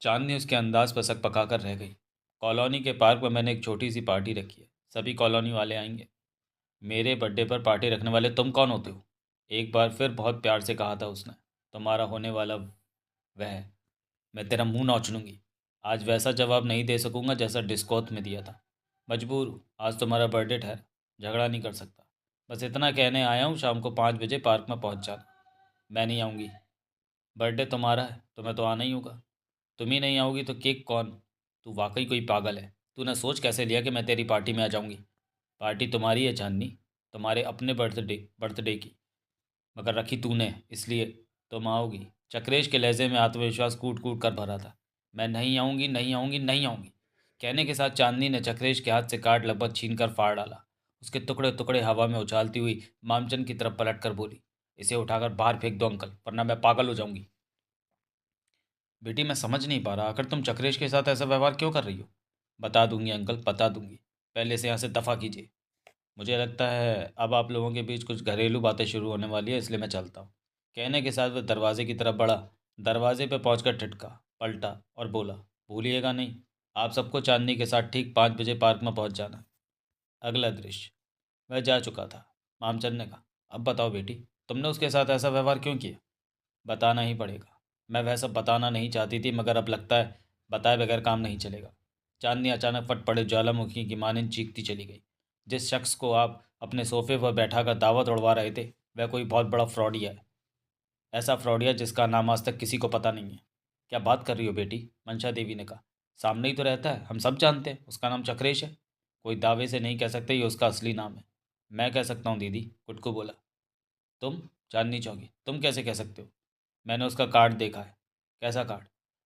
चांदनी उसके अंदाज पर सक पका कर रह गई। कॉलोनी के पार्क में मैंने एक छोटी सी पार्टी रखी है, सभी कॉलोनी वाले आएंगे। मेरे बर्थडे पर पार्टी रखने वाले तुम कौन होते हो? एक बार फिर बहुत प्यार से कहा था उसने। तुम्हारा होने वाला वह। मैं तेरा मुंह नोच लूंगी। आज वैसा जवाब नहीं दे सकूंगा जैसा डिस्कोथ में दिया था। मजबूर हूँ, आज तुम्हारा बर्थडे ठहरा, झगड़ा नहीं कर सकता। बस इतना कहने आया हूँ, शाम को 5 बजे पार्क में पहुँच जाना। मैं नहीं आऊँगी। बर्थडे तुम्हारा है, तुम्हें तो आना ही होगा। तुम ही नहीं आओगी तो केक कौन? तू वाकई कोई पागल है। तूने सोच कैसे लिया कि मैं तेरी पार्टी में आ जाऊंगी? पार्टी तुम्हारी है चांदनी, तुम्हारे अपने बर्थडे की, मगर रखी तूने, इसलिए तुम आओगी। चक्रेश के लहजे में आत्मविश्वास कूट कूट कर भरा था। मैं नहीं आऊँगी, नहीं आऊँगी, नहीं आऊँगी। कहने के साथ चांदनी ने चक्रेश के हाथ से कार्ड लगभग छीन कर फाड़ डाला। उसके टुकड़े टुकड़े हवा में उछालती हुई मामचंद की तरफ पलट कर बोली, इसे उठाकर बाहर फेंक दो अंकल, वरना मैं पागल हो जाऊंगी। बेटी, मैं समझ नहीं पा रहा, आखिर तुम चक्रेश के साथ ऐसा व्यवहार क्यों कर रही हो? बता दूंगी अंकल, बता दूंगी। पहले से यहाँ से दफ़ा कीजिए। मुझे लगता है अब आप लोगों के बीच कुछ घरेलू बातें शुरू होने वाली है, इसलिए मैं चलता हूँ। कहने के साथ वह दरवाजे की तरफ बढ़ा। दरवाजे पर पहुंचकर ठिठका, पलटा और बोला, भूलिएगा नहीं, आप सबको चांदनी के साथ ठीक 5 बजे पार्क में पहुंच जाना। अगला दृश्य। वह जा चुका था। मामचंद ने कहा, अब बताओ बेटी, तुमने उसके साथ ऐसा व्यवहार क्यों किया? बताना ही पड़ेगा। मैं वह सब बताना नहीं चाहती थी, मगर अब लगता है बताए बगैर काम नहीं चलेगा। चांदनी अचानक फट पड़े ज्वालामुखी की मानिंद चीखती चली गई। जिस शख्स को आप अपने सोफे पर बैठा कर दावत उड़वा रहे थे, वह कोई बहुत बड़ा फ्रॉडिया है। ऐसा फ्रॉडिया जिसका नाम आज तक किसी को पता नहीं है। क्या बात कर रही हो बेटी? मंशा देवी ने कहा, सामने ही तो रहता है, हम सब जानते हैं, उसका नाम चक्रेश है। कोई दावे से नहीं कह सकते ये उसका असली नाम है। मैं कह सकता हूँ दीदी, कुटकू बोला। तुम? चांदनी चौंकी, तुम कैसे कह सकते हो? मैंने उसका कार्ड देखा है। कैसा कार्ड?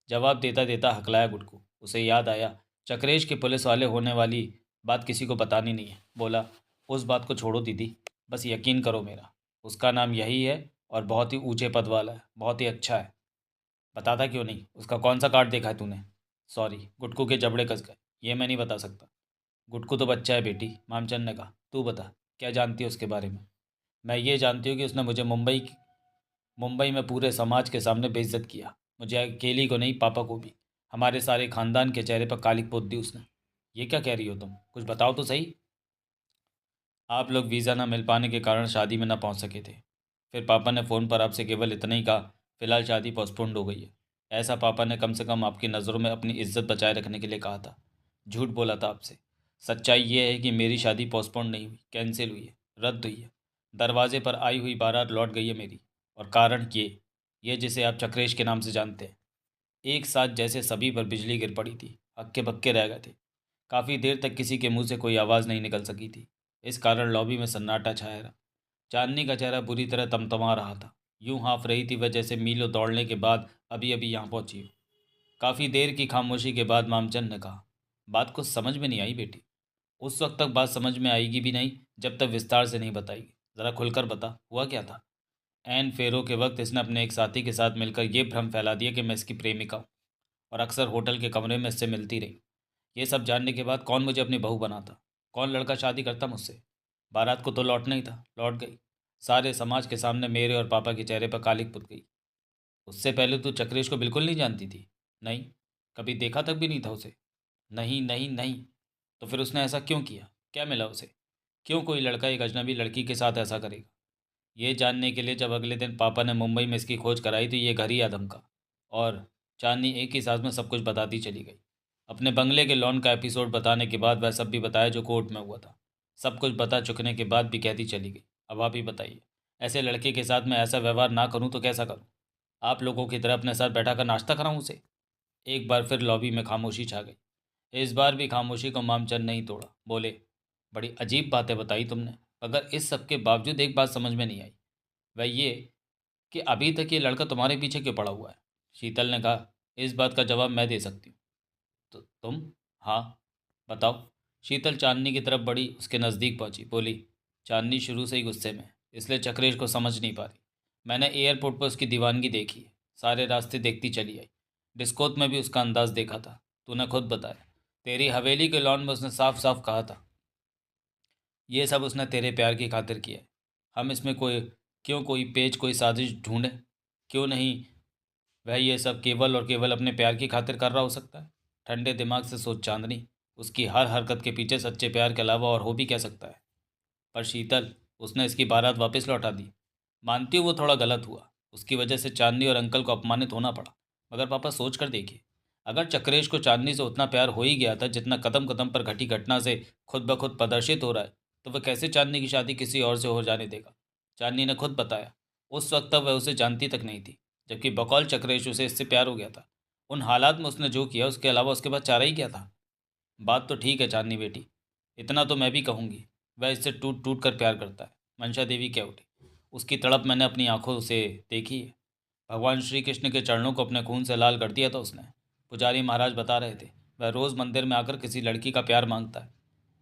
जवाब देता देता हकलाया गुटकू। उसे याद आया, चक्रेश के पुलिस वाले होने वाली बात किसी को बतानी नहीं है। बोला, उस बात को छोड़ो दीदी, बस यकीन करो मेरा, उसका नाम यही है और बहुत ही ऊंचे पद वाला है, बहुत ही अच्छा है। बताता क्यों नहीं? उसका कौन सा कार्ड देखा है तूने? सॉरी, गुटकू के जबड़े कस गए। ये मैं नहीं बता सकता। गुटकू तो बच्चा है बेटी, मामचंद ने कहा। तू बता, क्या जानती है उसके बारे में? मैं ये जानती हूँ कि उसने मुझे मुंबई में पूरे समाज के सामने बेइज्जत किया। मुझे अकेली को नहीं, पापा को भी। हमारे सारे खानदान के चेहरे पर कालिक पोत दी उसने। ये क्या कह रही हो तुम? कुछ बताओ तो सही। आप लोग वीज़ा ना मिल पाने के कारण शादी में ना पहुंच सके थे। फिर पापा ने फ़ोन पर आपसे केवल इतना ही कहा, फ़िलहाल शादी पोस्टपोन्ड हो गई है। ऐसा पापा ने कम से कम आपकी नज़रों में अपनी इज्जत बचाए रखने के लिए कहा था। झूठ बोला था आपसे। सच्चाई ये है कि मेरी शादी पोस्टपोन्ड नहीं हुई, कैंसिल हुई है, रद्द हुई है। दरवाजे पर आई हुई बारात लौट गई है मेरी। और कारण ये जिसे आप चक्रेश के नाम से जानते हैं। एक साथ जैसे सभी पर बिजली गिर पड़ी थी, हक्के बक्के रह गए थे। काफ़ी देर तक किसी के मुंह से कोई आवाज़ नहीं निकल सकी थी। इस कारण लॉबी में सन्नाटा छाया रहा। चांदनी का चेहरा बुरी तरह तमतमा रहा था। यूं हाँफ रही थी वह जैसे मीलों दौड़ने के बाद अभी अभी यहाँ पहुंची हो। काफ़ी देर की खामोशी के बाद मामचंद ने कहा, बात कुछ समझ में नहीं आई बेटी। उस वक्त तक बात समझ में आएगी भी नहीं जब तक विस्तार से नहीं बताएगी। ज़रा खुलकर बता, हुआ क्या था? एन फेरों के वक्त इसने अपने एक साथी के साथ मिलकर यह भ्रम फैला दिया कि मैं इसकी प्रेमिका हूँ और अक्सर होटल के कमरे में इससे मिलती रही। ये सब जानने के बाद कौन मुझे अपनी बहू बनाता? कौन लड़का शादी करता मुझसे? बारात को तो लौटना ही था, लौट गई। सारे समाज के सामने मेरे और पापा के चेहरे पर कालिक पुत गई। उससे पहले तू चक्रेश को बिल्कुल नहीं जानती थी? नहीं, कभी देखा तक भी नहीं था उसे। नहीं नहीं नहीं। तो फिर उसने ऐसा क्यों किया? क्या मिला उसे? क्यों कोई लड़का एक अजनबी लड़की के साथ ऐसा करेगा? ये जानने के लिए जब अगले दिन पापा ने मुंबई में इसकी खोज कराई तो ये घर ही आ धमका। और चांदनी एक ही सांस में सब कुछ बताती चली गई। अपने बंगले के लॉन का एपिसोड बताने के बाद वह सब भी बताया जो कोर्ट में हुआ था। सब कुछ बता चुकने के बाद भी कहती चली गई। अब आप ही बताइए, ऐसे लड़के के साथ मैं ऐसा व्यवहार ना करूं तो कैसा करूं? आप लोगों की तरह अपने साथ बैठा कर नाश्ता कराऊं उसे? एक बार फिर लॉबी में खामोशी छा गई। इस बार भी खामोशी को मामचंद नहीं तोड़ा। बोले, बड़ी अजीब बातें बताई तुमने, मगर इस सब के बावजूद एक बात समझ में नहीं आई। वह ये कि अभी तक ये लड़का तुम्हारे पीछे क्यों पड़ा हुआ है? शीतल ने कहा, इस बात का जवाब मैं दे सकती हूँ। तो तुम? हाँ, बताओ। शीतल चांदनी की तरफ बढ़ी, उसके नज़दीक पहुंची, बोली, चांदनी शुरू से ही गुस्से में है, इसलिए चक्रेश को समझ नहीं पा रही। मैंने एयरपोर्ट पर उसकी दीवानगी देखी है, सारे रास्ते देखती चली आई। डिस्कोथ में भी उसका अंदाज देखा था। तूने खुद बताया, तेरी हवेली के लॉन में उसने साफ साफ कहा था ये सब उसने तेरे प्यार की खातिर किया है। हम इसमें कोई पेच, कोई साजिश ढूंढे? क्यों नहीं वह ये सब केवल और केवल अपने प्यार की खातिर कर रहा हो सकता है? ठंडे दिमाग से सोच चांदनी, उसकी हर हरकत के पीछे सच्चे प्यार के अलावा और हो भी क्या सकता है? पर शीतल, उसने इसकी बारात वापस लौटा दी। मानती हूँ वो थोड़ा गलत हुआ, उसकी वजह से चांदनी और अंकल को अपमानित होना पड़ा। मगर पापा सोच कर देखिए, अगर चक्रेश को चांदनी से उतना प्यार हो ही गया था जितना कदम कदम पर घटी घटना से खुद ब खुद प्रदर्शित हो रहा है, तो वह कैसे चांदनी की शादी किसी और से हो जाने देगा? चांदनी ने खुद बताया, उस वक्त तक वह उसे जानती तक नहीं थी, जबकि बकौल चक्रेश उसे इससे प्यार हो गया था। उन हालात में उसने जो किया उसके अलावा उसके पास चारा ही क्या था? बात तो ठीक है चांदनी बेटी, इतना तो मैं भी कहूँगी, वह इससे टूट टूट कर प्यार करता है। मंशा देवी कह उठी, उसकी तड़प मैंने अपनी आंखों से देखी है। भगवान श्री कृष्ण के चरणों को अपने खून से लाल कर दिया था उसने। पुजारी महाराज बता रहे थे, वह रोज़ मंदिर में आकर किसी लड़की का प्यार मांगता है।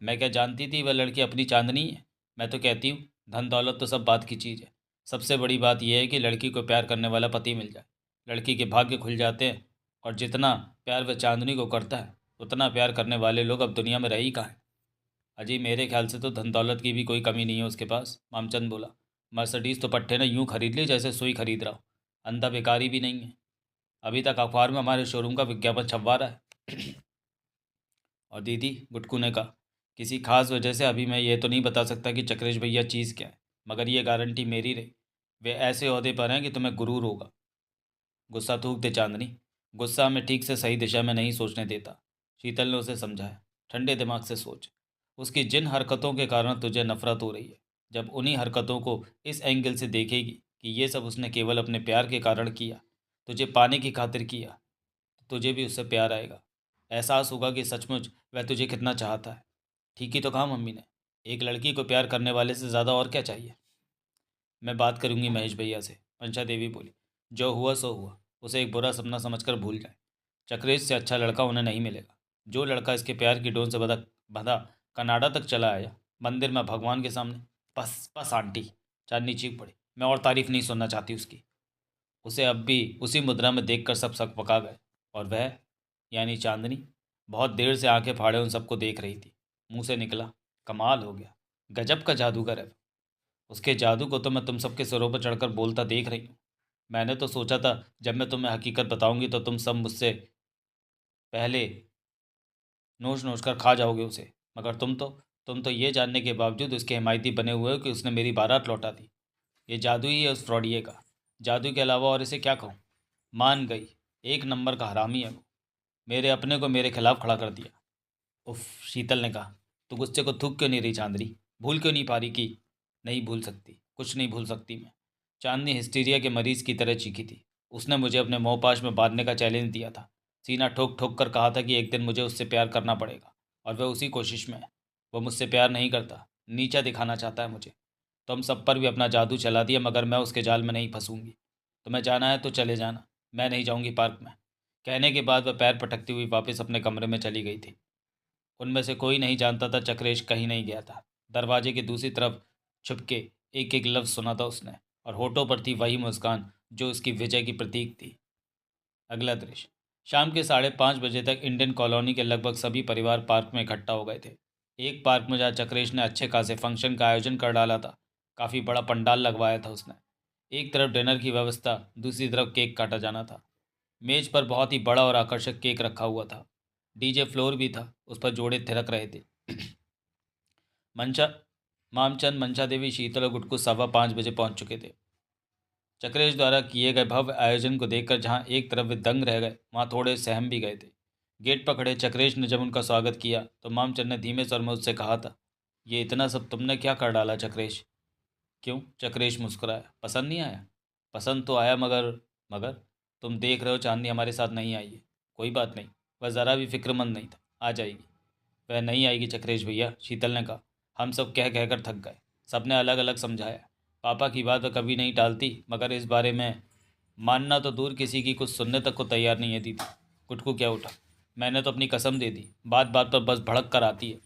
मैं क्या जानती थी वह लड़की अपनी चांदनी है? मैं तो कहती हूँ, धन दौलत तो सब बात की चीज़ है। सबसे बड़ी बात यह है कि लड़की को प्यार करने वाला पति मिल जाए। लड़की के भाग्य खुल जाते हैं। और जितना प्यार वह चांदनी को करता है, उतना प्यार करने वाले लोग अब दुनिया में रह ही कहाँ हैं? अजी, मेरे ख्याल से तो धन दौलत की भी कोई कमी नहीं है उसके पास। मामचंद बोला, मर्सिडीज तो पट्टे ने यूं खरीद ली जैसे सुई खरीद रहा हो। अंधा बेकारी भी नहीं है। अभी तक अखबार में हमारे शोरूम का विज्ञापन छपवा रहा है। और दीदी, गुटकू ने कहा, किसी खास वजह से अभी मैं ये तो नहीं बता सकता कि चक्रेश भैया चीज़ क्या है, मगर ये गारंटी मेरी रही, वे ऐसे ओहदे पर हैं कि तुम्हें गुरूर होगा। गुस्सा थूक दे चांदनी, गुस्सा हमें ठीक से सही दिशा में नहीं सोचने देता। शीतल ने उसे समझाया, ठंडे दिमाग से सोच। उसकी जिन हरकतों के कारण तुझे नफरत हो रही है, जब उन्हीं हरकतों को इस एंगल से देखेगी कि ये सब उसने केवल अपने प्यार के कारण किया, तुझे पाने की खातिर किया, तो तुझे भी उससे प्यार आएगा। एहसास होगा कि सचमुच वह तुझे कितना चाहता है। ठीक ही तो कहा मम्मी ने, एक लड़की को प्यार करने वाले से ज़्यादा और क्या चाहिए? मैं बात करूंगी महेश भैया से, मंशा देवी बोली। जो हुआ सो हुआ, उसे एक बुरा सपना समझकर भूल जाए। चक्रेश से अच्छा लड़का उन्हें नहीं मिलेगा। जो लड़का इसके प्यार की डोर से बंधा बंधा कनाडा तक चला आया, मंदिर में भगवान के सामने। बस बस आंटी, चांदनी चीख पड़ी, मैं और तारीफ नहीं सुनना चाहती उसकी। उसे अब भी उसी मुद्रा में देखकर सब सकपका गए। और वह, यानी चांदनी, बहुत देर से आंखें फाड़े उन सबको देख रही थी। मुंह से निकला, कमाल हो गया, गजब का जादूगर है। उसके जादू को तो मैं तुम सबके सिरों पर चढ़कर बोलता देख रही हूँ। मैंने तो सोचा था जब मैं तुम्हें हकीकत बताऊंगी तो तुम सब मुझसे पहले नोच नोच कर खा जाओगे उसे, मगर तुम तो ये जानने के बावजूद उसके हिमायती बने हुए हो कि उसने मेरी बारात लौटा दी। ये जादू ही है उस फ्रॉडिये का। जादू के अलावा और इसे क्या कहूँ? मान गई, एक नंबर का हरामी है वो। मेरे अपने को मेरे खिलाफ खड़ा कर दिया। उफ, शीतल ने कहा, तू गुस्से को थूक क्यों नहीं रही चांदनी? भूल क्यों नहीं पा रही कि नहीं भूल सकती, कुछ नहीं भूल सकती मैं? चांदनी हिस्टीरिया के मरीज की तरह चीखी थी। उसने मुझे अपने मोहपाश में बांधने का चैलेंज दिया था। सीना ठोक ठोक कर कहा था कि एक दिन मुझे उससे प्यार करना पड़ेगा, और वह उसी कोशिश में है। वह मुझसे प्यार नहीं करता, नीचा दिखाना चाहता है मुझे। तुम सब पर भी अपना जादू चला दिया, मगर मैं उसके जाल में नहीं फंसूंगी। तुम्हें जाना है तो चले जाना, मैं नहीं जाऊंगी पार्क में। कहने के बाद वह पैर पटकती हुई वापस अपने कमरे में चली गई थी। उनमें से कोई नहीं जानता था चक्रेश कहीं नहीं गया था। दरवाजे की दूसरी तरफ छुपके एक एक लफ्ज़ सुना था उसने, और होठों पर थी वही मुस्कान जो उसकी विजय की प्रतीक थी। अगला दृश्य, शाम के 5:30 बजे तक इंडियन कॉलोनी के लगभग सभी परिवार पार्क में इकट्ठा हो गए थे। एक पार्क में जहाँ चक्रेश ने अच्छे खासे फंक्शन का आयोजन कर डाला था। काफ़ी बड़ा पंडाल लगवाया था उसने। एक तरफ डिनर की व्यवस्था, दूसरी तरफ केक काटा जाना था। मेज पर बहुत ही बड़ा और आकर्षक केक रखा हुआ था। डीजे फ्लोर भी था, उस पर जोड़े थिरक रहे थे। मंशा मामचंद, मंशा देवी, शीतल और गुटकू 5:15 बजे पहुंच चुके थे। चक्रेश द्वारा किए गए भव्य आयोजन को देखकर जहां एक तरफ वे दंग रह गए, वहां थोड़े सहम भी गए थे। गेट पर खड़े चक्रेश ने जब उनका स्वागत किया तो मामचंद ने धीमे स्वर में उससे कहा था, ये इतना सब तुमने क्या कर डाला चक्रेश? क्यों? चक्रेश मुस्कुराया। पसंद नहीं आया? पसंद तो आया, मगर मगर तुम देख रहे हो चांदनी हमारे साथ नहीं आई है। कोई बात नहीं, वह ज़रा भी फिक्रमंद नहीं था, आ जाएगी। वह नहीं आएगी चक्रेश भैया, शीतल ने कहा। हम सब कह कहकर थक गए। सबने अलग अलग समझाया। पापा की बात वह कभी नहीं टालती, मगर इस बारे में मानना तो दूर, किसी की कुछ सुनने तक को तैयार नहीं है दीदी। गुटकू क्या उठा। मैंने तो अपनी कसम दे दी, बात बात पर बस भड़क कर आती है।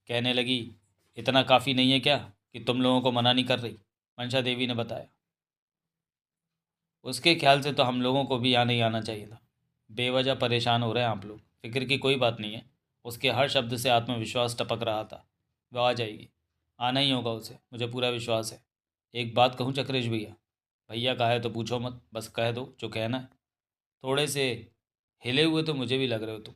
कहने लगी, इतना काफ़ी नहीं है क्या कि तुम लोगों को मना नहीं कर रही? मंशा देवी ने बताया। उसके ख्याल से तो हम लोगों को भी यहाँ नहीं आना चाहिए था। बेवजह परेशान हो रहे हैं आप लोग, फिक्र की कोई बात नहीं है। उसके हर शब्द से आत्मविश्वास टपक रहा था। वह आ जाएगी, आना ही होगा उसे, मुझे पूरा विश्वास है। एक बात कहूँ चक्रेश भैया? भैया कहा है तो पूछो मत, बस कह दो जो कहना है। थोड़े से हिले हुए तो मुझे भी लग रहे हो तुम।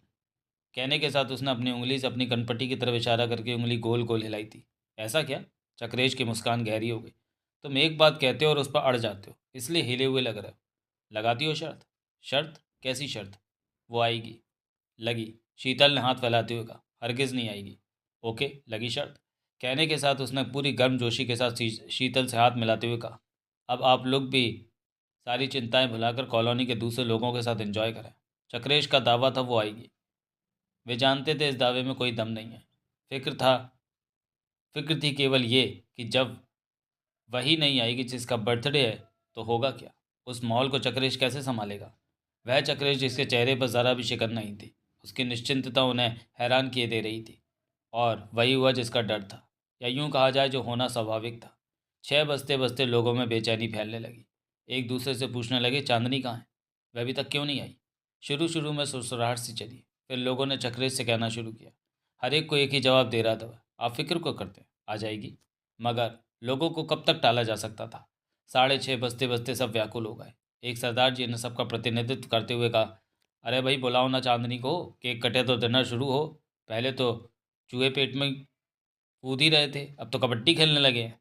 कहने के साथ उसने अपनी उंगली से अपनी कनपट्टी की तरफ इशारा करके उंगली गोल गोल हिलाई थी। ऐसा क्या? चक्रेश की मुस्कान गहरी हो गई। तुम एक बात कहते हो और उस पर अड़ जाते हो, इसलिए हिले हुए लग रहे हो। लगाती हो शर्त? शर्त? कैसी शर्त? वो आएगी। लगी, शीतल ने हाथ फैलाते हुए कहा। हरगिज़ नहीं आएगी। ओके, लगी शर्त। कहने के साथ उसने पूरी गर्मजोशी के साथ शीतल से हाथ मिलाते हुए कहा, अब आप लोग भी सारी चिंताएं भुलाकर कॉलोनी के दूसरे लोगों के साथ एंजॉय करें। चक्रेश का दावा था वो आएगी। वे जानते थे इस दावे में कोई दम नहीं है। फिक्र था फिक्र थी केवल ये कि जब वही नहीं आएगी जिसका बर्थडे है तो होगा क्या? उस माहौल को चक्रेश कैसे संभालेगा? वह चक्रेश जिसके चेहरे पर ज़रा भी शिकन नहीं थी। उसकी निश्चिंतता उन्हें हैरान किए दे रही थी। और वही हुआ जिसका डर था, या यूं कहा जाए जो होना स्वाभाविक था। 6 बजते बजते लोगों में बेचैनी फैलने लगी। एक दूसरे से पूछने लगे, चांदनी कहाँ है? वह अभी तक क्यों नहीं आई? शुरू शुरू में सुसराहट सी चली, फिर लोगों ने चक्रेश से कहना शुरू किया। हर एक को एक ही जवाब दे रहा था, वह, आप फिक्र को करते हैं, आ जाएगी। मगर लोगों को कब तक टाला जा सकता था? 6:30 बजते बजते सब व्याकुल हो गए। एक सरदार जी ने सबका प्रतिनिधित्व करते हुए कहा, अरे भाई बुलाओ ना चांदनी को, केक कटे तो डिनर शुरू हो। पहले तो चूहे पेट में कूद ही रहे थे, अब तो कबड्डी खेलने लगे हैं।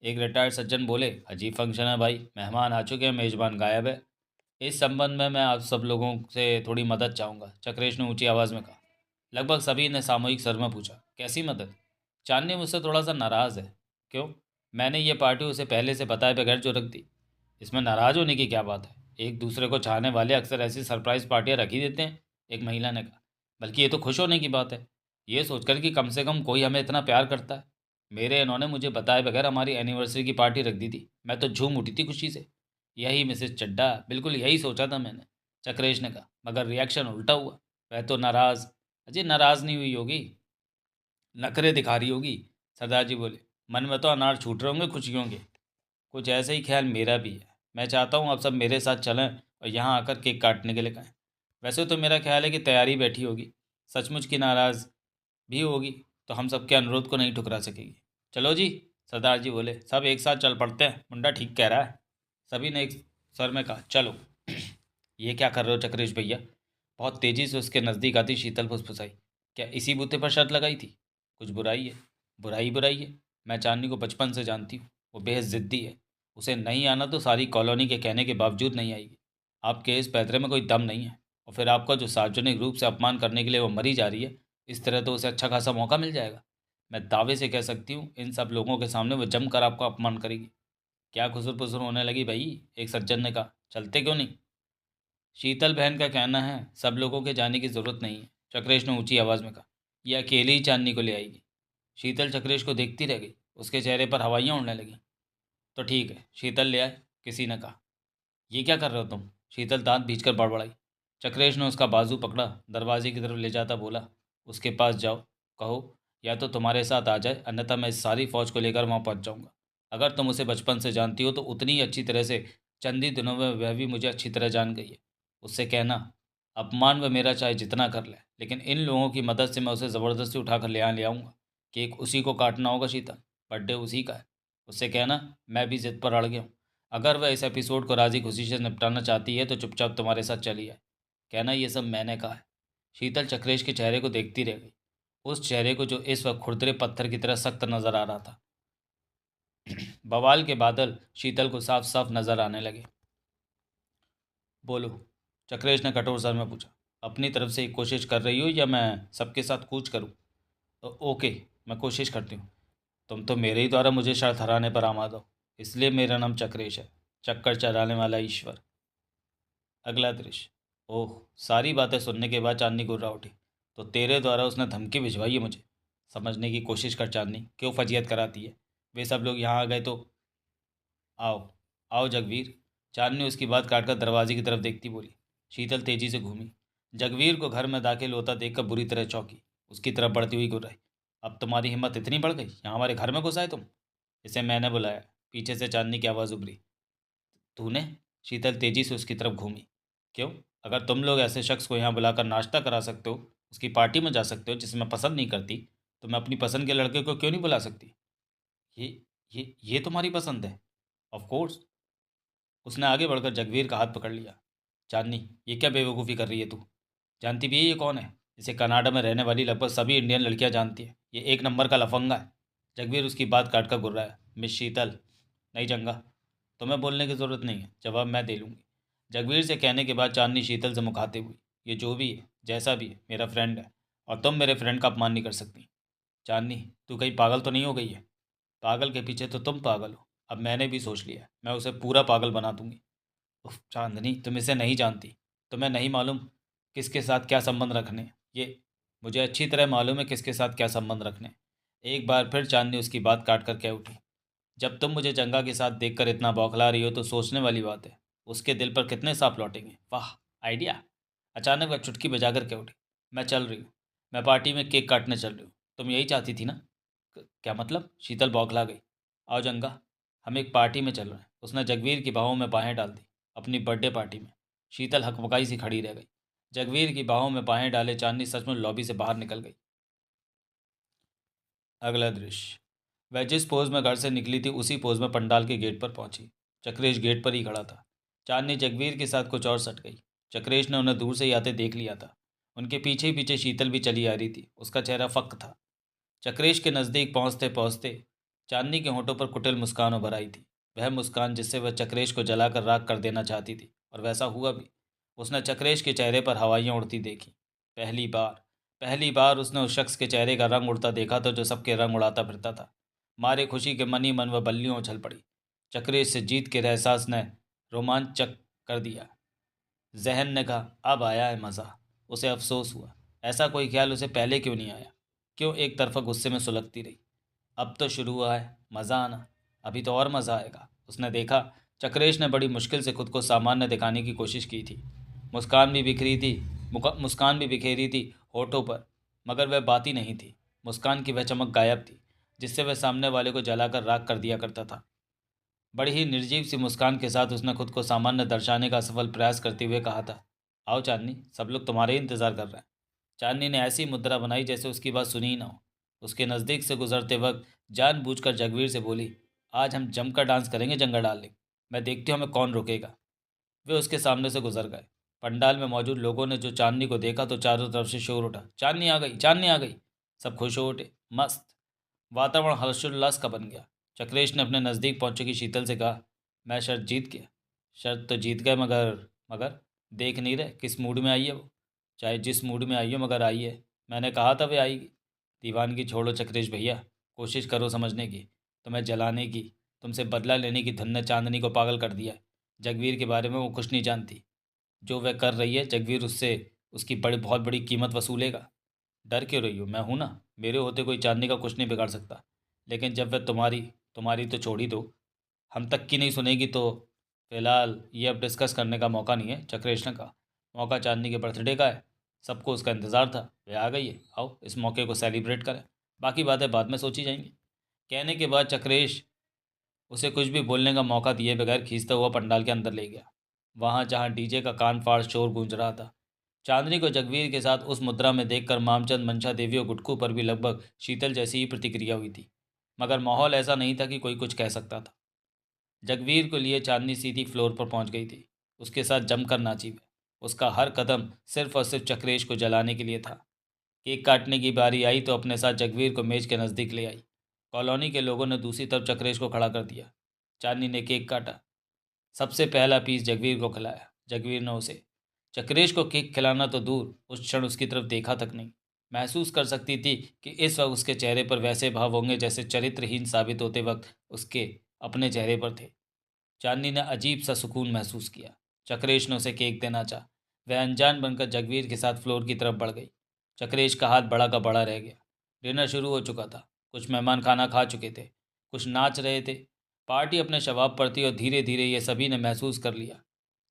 एक रिटायर्ड सज्जन बोले, अजीब फंक्शन है भाई, मेहमान आ चुके हैं, मेज़बान गायब है। इस संबंध में मैं आप सब लोगों से थोड़ी मदद चाहूँगा, चक्रेश ने ऊंची आवाज़ में कहा। लगभग सभी ने सामूहिक स्वर में पूछा, कैसी मदद? चांदनी मुझसे थोड़ा सा नाराज़ है। क्यों? मैंने ये पार्टी उसे पहले से बताए बगैर जो रख दी। इसमें नाराज़ होने की क्या बात है? एक दूसरे को चाहने वाले अक्सर ऐसी सरप्राइज़ पार्टियाँ रख ही देते हैं, एक महिला ने कहा। बल्कि ये तो खुश होने की बात है, ये सोचकर कि कम से कम कोई हमें इतना प्यार करता है। मेरे इन्होंने मुझे बताए बगैर हमारी एनिवर्सरी की पार्टी रख दी थी, मैं तो झूम उठी थी खुशी से। यही मिसेस चड्डा, बिल्कुल यही सोचा था मैंने, चक्रेश ने कहा। मगर रिएक्शन उल्टा हुआ। वह तो नाराज़। अजय नाराज़ नहीं हुई होगी, नखरे दिखा रही होगी। सरदार जी बोले, मन में तो अनार छूट रहे होंगे खुशियों के। कुछ ऐसा ही ख्याल मेरा भी है। मैं चाहता हूँ आप सब मेरे साथ चलें और यहाँ आकर केक काटने के लिए कहें। वैसे तो मेरा ख्याल है कि तैयारी बैठी होगी, सचमुच की नाराज़ भी होगी तो हम सबके अनुरोध को नहीं ठुकरा सकेगी। चलो जी, सरदार जी बोले, सब एक साथ चल पड़ते हैं, मुंडा ठीक कह रहा है। सभी ने एक स्वर में कहा, चलो। ये क्या कर रहे हो चक्रेश भैया? बहुत तेज़ी से उसके नज़दीक आती शीतल फुसफुसाई, क्या इसी बूते पर शर्त लगाई थी? कुछ बुराई है? बुराई बुराई है? मैं चांदनी को बचपन से जानती हूँ, वो बेहद ज़िद्दी है। उसे नहीं आना तो सारी कॉलोनी के कहने के बावजूद नहीं आएगी। आपके इस पैतरे में कोई दम नहीं है, और फिर आपका जो सार्वजनिक रूप से अपमान करने के लिए वो मरी जा रही है, इस तरह तो उसे अच्छा खासा मौका मिल जाएगा। मैं दावे से कह सकती हूँ, इन सब लोगों के सामने वो जमकर आपका अपमान करेगी। क्या खुसर पुसर होने लगी भाई? एक सज्जन ने कहा, चलते क्यों नहीं? शीतल बहन का कहना है सब लोगों के जाने की ज़रूरत नहीं है, चक्रेश ने ऊंची आवाज़ में कहा। यह अकेली ही चांदनी को ले आएगी। शीतल चक्रेश को देखती रह गई, उसके चेहरे पर हवाइयाँ उड़ने लगीं। तो ठीक है, शीतल ले आए, किसी ने कहा। ये क्या कर रहे हो तुम? शीतल दांत भींचकर बड़बड़ाई। चक्रेश ने उसका बाजू पकड़ा, दरवाजे की तरफ ले जाता बोला, उसके पास जाओ, कहो या तो तुम्हारे साथ आ जाए, अन्यथा मैं इस सारी फौज को लेकर वहाँ पहुँच जाऊँगा। अगर तुम उसे बचपन से जानती हो तो उतनी ही अच्छी तरह से चंद ही दिनों में वह भी मुझे अच्छी तरह जान गई है। उससे कहना, अपमान वह मेरा चाहे जितना कर ले, लेकिन इन लोगों की मदद से मैं उसे ज़बरदस्ती उठाकर ले आऊँगा। केक उसी को काटना होगा शीतल, बर्थडे उसी का है। उससे कहना मैं भी ज़िद पर अड़ गया हूँ। अगर वह इस एपिसोड को राजी खुशी से निपटाना चाहती है तो चुपचाप तुम्हारे साथ चली आए। कहना ये सब मैंने कहा है। शीतल चक्रेश के चेहरे को देखती रह गई, उस चेहरे को जो इस वक्त खुरदरे पत्थर की तरह सख्त नजर आ रहा था। बवाल के बादल शीतल को साफ साफ नजर आने लगे। बोलो, चक्रेश ने कठोर स्वर में पूछा। अपनी तरफ से एक कोशिश कर रही हो या मैं सबके साथ कूच करूं? ओके, मैं कोशिश करती हूँ। तुम तो मेरे ही द्वारा मुझे शर्त हराने पर आमाद हो, इसलिए मेरा नाम चक्रेश है, चक्कर चलाने वाला ईश्वर। अगला दृश्य। ओह, सारी बातें सुनने के बाद चांदनी गुर्रा उठी। तो तेरे द्वारा उसने धमकी भिजवाई है मुझे? समझने की कोशिश कर चांदनी, क्यों फजीयत कराती है? वे सब लोग यहाँ आ गए तो? आओ, आओ जगवीर। चांदनी उसकी बात काटकर दरवाजे की तरफ देखती बोली। शीतल तेजी से घूमी। जगवीर को घर में दाखिल होता देखकर बुरी तरह चौंकी। उसकी तरफ बढ़ती हुई गुर्राई। अब तुम्हारी हिम्मत इतनी बढ़ गई, यहाँ हमारे घर में घुस आए तुम? इसे मैंने बुलाया, पीछे से चांदनी की आवाज़ उभरी। तूने? शीतल तेजी से उसकी तरफ घूमी। क्यों? अगर तुम लोग ऐसे शख्स को यहाँ बुलाकर नाश्ता करा सकते हो, उसकी पार्टी में जा सकते हो जिसे मैं पसंद नहीं करती, तो मैं अपनी पसंद के लड़के को क्यों नहीं बुला सकती? ये ये तुम्हारी पसंद है? Of course. उसने आगे बढ़कर जगवीर का हाथ पकड़ लिया। चांदनी, ये क्या बेवकूफ़ी कर रही है तू? जानती भी है ये कौन है? इसे कनाडा में रहने वाली लगभग सभी इंडियन लड़कियां जानती हैं। ये एक नंबर का लफंगा है। जगवीर उसकी बात काट कर गुर्राया। मिस शीतल। नहीं जंगा, तुम्हें बोलने की ज़रूरत नहीं है, जवाब मैं दे लूँगी। जगवीर से कहने के बाद चांदनी शीतल से मुखाते हुई। ये जो भी है, जैसा भी है, मेरा फ्रेंड है, और तुम मेरे फ्रेंड का अपमान नहीं कर सकती। चांदनी, तू कहीं पागल तो नहीं हो गई है? पागल के पीछे तो तुम पागल हो। अब मैंने भी सोच लिया, मैं उसे पूरा पागल बना दूंगी। उफ चांदनी, तुम इसे नहीं जानती। तुम्हें नहीं मालूम किसके साथ क्या संबंध रखने हैं। ये मुझे अच्छी तरह मालूम है किसके साथ क्या संबंध रखने हैं। एक बार फिर चांदनी उसकी बात काट कर कह उठी। जब तुम मुझे जंगा के साथ देखकर इतना बौखला रही हो तो सोचने वाली बात है, उसके दिल पर कितने सांप लौटेंगे। वाह, आइडिया। अचानक वह चुटकी बजाकर कह उठी। मैं चल रही हूँ, मैं पार्टी में केक काटने चल रही हूँ। तुम यही चाहती थी ना? क्या मतलब? शीतल बौखला गई। आओ जंगा, हम एक पार्टी में चल रहे हैं। उसने जगवीर की बाहों में बाहें डाल दी। अपनी बर्थडे पार्टी में। शीतल हकबकाई सी खड़ी रह गई। जगवीर की बाहों में बाहें डाले चांदनी सचमुच लॉबी से बाहर निकल गई। अगला दृश्य। वह जिस पोज में घर से निकली थी उसी पोज में पंडाल के गेट पर पहुंची। चक्रेश गेट पर ही खड़ा था। चांदनी जगवीर के साथ कुछ और सट गई। चक्रेश ने उन्हें दूर से ही आते देख लिया था। उनके पीछे ही पीछे शीतल भी चली आ रही थी। उसका चेहरा फक था। चक्रेश के नज़दीक पहुंचते पहुंचते चांदनी के होठों पर कुटिल मुस्कान उभर आई थी। वह मुस्कान जिससे वह चक्रेश को जलाकर राख कर देना चाहती थी, और वैसा हुआ भी। उसने चक्रेश के चेहरे पर हवाइयाँ उड़ती देखी। पहली बार उसने उस शख्स के चेहरे का रंग उड़ता देखा था जो सबके रंग उड़ाता फिरता था। मारे खुशी के मन ही मन वह बल्लियों उछल पड़ी। चक्रेश से जीत के एहसास ने रोमांचक कर दिया। जहन ने कहा, अब आया है मज़ा। उसे अफसोस हुआ, ऐसा कोई ख्याल उसे पहले क्यों नहीं आया। क्यों एक तरफा गुस्से में सुलगती रही। अब तो शुरू हुआ है मज़ा आना, अभी तो और मज़ा आएगा। उसने देखा, चक्रेश ने बड़ी मुश्किल से खुद को सामान्य दिखाने की कोशिश की थी। मुस्कान भी बिखेरी थी होठों पर, मगर वह बाती नहीं थी। मुस्कान की वह चमक गायब थी जिससे वह सामने वाले को जलाकर राख कर दिया करता था। बड़ी ही निर्जीव सी मुस्कान के साथ उसने खुद को सामान्य दर्शाने का सफल प्रयास करते हुए कहा था, आओ चांदनी, सब लोग तुम्हारे ही इंतज़ार कर रहे हैं। चांदनी ने ऐसी मुद्रा बनाई जैसे उसकी बात सुनी ही ना हो। उसके नज़दीक से गुजरते वक्त जानबूझकर जगवीर से बोली, आज हम जमकर डांस करेंगे जंगा डार्लिंग। मैं देखती हूँ हमें कौन रोकेगा। वे उसके सामने से गुजर गए। पंडाल में मौजूद लोगों ने जो चांदनी को देखा तो चारों तरफ से शोर उठा, चांदनी आ गई, चांदनी आ गई। सब खुश हो उठे। मस्त वातावरण हर्षोल्लास का बन गया। चक्रेश ने अपने नज़दीक पहुंच चुकी शीतल से कहा, मैं शर्त जीत गया। शर्त तो जीत गए, मगर मगर देख नहीं रहे किस मूड में आई है वो। चाहे जिस मूड में आई हो, मगर आई है। मैंने कहा था वे आएगी। दीवानगी छोड़ो चक्रेश भैया, कोशिश करो समझने की। तुम्हें जलाने की, तुमसे बदला लेने की धुन ने चांदनी को पागल कर दिया है। जगवीर के बारे में वो कुछ नहीं जानती। जो वह कर रही है, जगवीर उससे उसकी बहुत बड़ी कीमत वसूलेगा। डर क्यों रही हो? मैं हूं ना। मेरे होते कोई चांदनी का कुछ नहीं बिगाड़ सकता। लेकिन जब वह तुम्हारी तुम्हारी तो छोड़ ही दो, हम तक की नहीं सुनेगी तो। फिलहाल ये अब डिस्कस करने का मौका नहीं है, चक्रेश ने कहा। मौका चांदनी के बर्थडे का है। सबको उसका इंतज़ार था, वह आ गई है। आओ इस मौके को सेलिब्रेट करें। बाकी बातें बाद में सोची जाएंगी। कहने के बाद चक्रेश उसे कुछ भी बोलने का मौका दिए बगैर खींचता हुआ पंडाल के अंदर ले गया। वहाँ जहाँ डीजे का कान फाड़ शोर गूंज रहा था। चांदनी को जगवीर के साथ उस मुद्रा में देखकर मामचंद, मंशा देवी और गुटकू पर भी लगभग शीतल जैसी ही प्रतिक्रिया हुई थी। मगर माहौल ऐसा नहीं था कि कोई कुछ कह सकता था। जगवीर को लिए चांदनी सीधी फ्लोर पर पहुंच गई थी। उसके साथ जमकर नाची वह। उसका हर कदम सिर्फ और सिर्फ चक्रेश को जलाने के लिए था। केक काटने की बारी आई तो अपने साथ जगवीर को मेज के नज़दीक ले आई। कॉलोनी के लोगों ने दूसरी तरफ चक्रेश को खड़ा कर दिया। चांदनी ने केक काटा। सबसे पहला पीस जगवीर को खिलाया। जगवीर ने उसे चक्रेश को केक खिलाना तो दूर, उस क्षण उसकी तरफ देखा तक नहीं। महसूस कर सकती थी कि इस वक्त उसके चेहरे पर वैसे भाव होंगे जैसे चरित्रहीन साबित होते वक्त उसके अपने चेहरे पर थे। चांदनी ने अजीब सा सुकून महसूस किया। चक्रेश ने उसे केक देना चाहा। वह अनजान बनकर जगवीर के साथ फ्लोर की तरफ बढ़ गई। चक्रेश का हाथ बड़ा का बड़ा रह गया। डिनर शुरू हो चुका था। कुछ मेहमान खाना खा चुके थे, कुछ नाच रहे थे। पार्टी अपने शबाब पर थी और धीरे धीरे ये सभी ने महसूस कर लिया।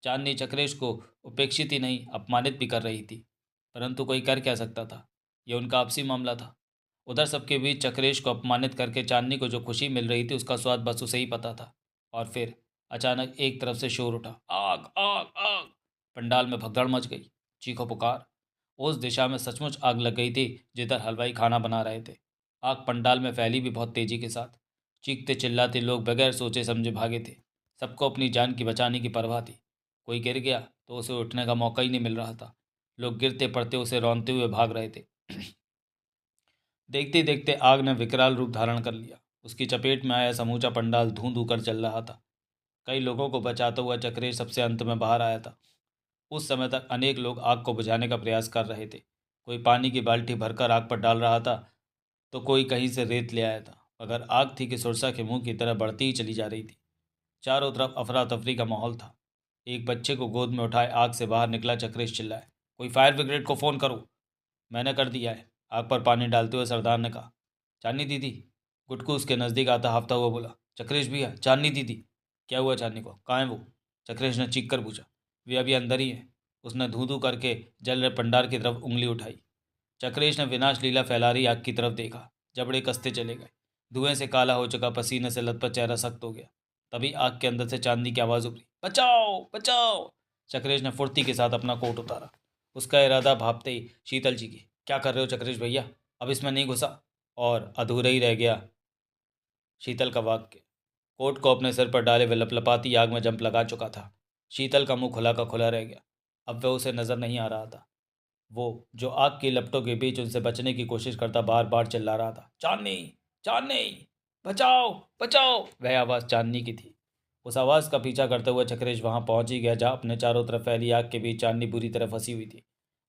चांदनी चक्रेश को उपेक्षित ही नहीं, अपमानित भी कर रही थी, परंतु कोई कर क्या सकता था। यह उनका आपसी मामला था। उधर सबके बीच चक्रेश को अपमानित करके चांदनी को जो खुशी मिल रही थी उसका स्वाद बस उसे ही पता था। और फिर अचानक एक तरफ से शोर उठा, आग आग आग। पंडाल में भगदड़ मच गई, चीखो पुकार। उस दिशा में सचमुच आग लग गई थी जिधर हलवाई खाना बना रहे थे। आग पंडाल में फैली भी बहुत तेजी के साथ। चीखते चिल्लाते लोग बगैर सोचे समझे भागे थे। सबको अपनी जान की बचाने की परवाह थी। कोई गिर गया तो उसे उठने का मौका ही नहीं मिल रहा था। लोग गिरते पड़ते उसे रौंदते हुए भाग रहे थे। देखते देखते आग ने विकराल रूप धारण कर लिया। उसकी चपेट में आया समूचा पंडाल धूं धूं कर चल रहा था। कई लोगों को बचाता हुआ चक्रेश सबसे अंत में बाहर आया था। उस समय तक अनेक लोग आग को बुझाने का प्रयास कर रहे थे। कोई पानी की बाल्टी भरकर आग पर डाल रहा था तो कोई कहीं से रेत ले आया था, मगर आग थी कि सुरसा के मुंह की तरह बढ़ती ही चली जा रही थी। चारों तरफ अफरा तफरी का माहौल था। एक बच्चे को गोद में उठाए आग से बाहर निकला चक्रेश चिल्लाए, कोई फायर ब्रिगेड को फ़ोन करो। मैंने कर दिया है, आग पर पानी डालते हुए सरदार ने कहा। चांदनी दीदी, गुटकू उसके नज़दीक आता हाफता हुआ बोला। चक्रेश भैया, चांदनी दीदी। क्या हुआ चांदनी को, कहाँ है वो? चक्रेश ने चीख कर पूछा। वे अभी अंदर ही है। उसने धू धू करके जल रहे पंडार की तरफ उंगली उठाई। चक्रेश ने विनाश लीला फैला रही आग की तरफ देखा। जबड़े कसते चले गए। धुएं से काला हो चुका, पसीने से लथपथ चेहरा सख्त हो गया। तभी आग के अंदर से चांदनी की आवाज़ उभरी, बचाओ बचाओ। चक्रेश ने फुर्ती के साथ अपना कोट उतारा। उसका इरादा भापते ही शीतल जी की, क्या कर रहे हो चक्रेश भैया, अब इसमें नहीं घुसा। और अधूरा ही रह गया शीतल का वाक्य। कोट को अपने सिर पर डाले वे लपलपाती आग में जंप लगा चुका था। शीतल का मुंह खुला का खुला रह गया। अब वह उसे नजर नहीं आ रहा था। वो जो आग की लपटों के बीच उनसे बचने की कोशिश करता बार बार चिल्ला रहा था, चांदनी चांदनी, बचाओ बचाओ। वह आवाज़ चांदनी की थी। उस आवाज़ का पीछा करते हुए चक्रेश वहां पहुंच ही गया जहां अपने चारों तरफ फैली आग के बीच चांदनी बुरी तरह फंसी हुई थी।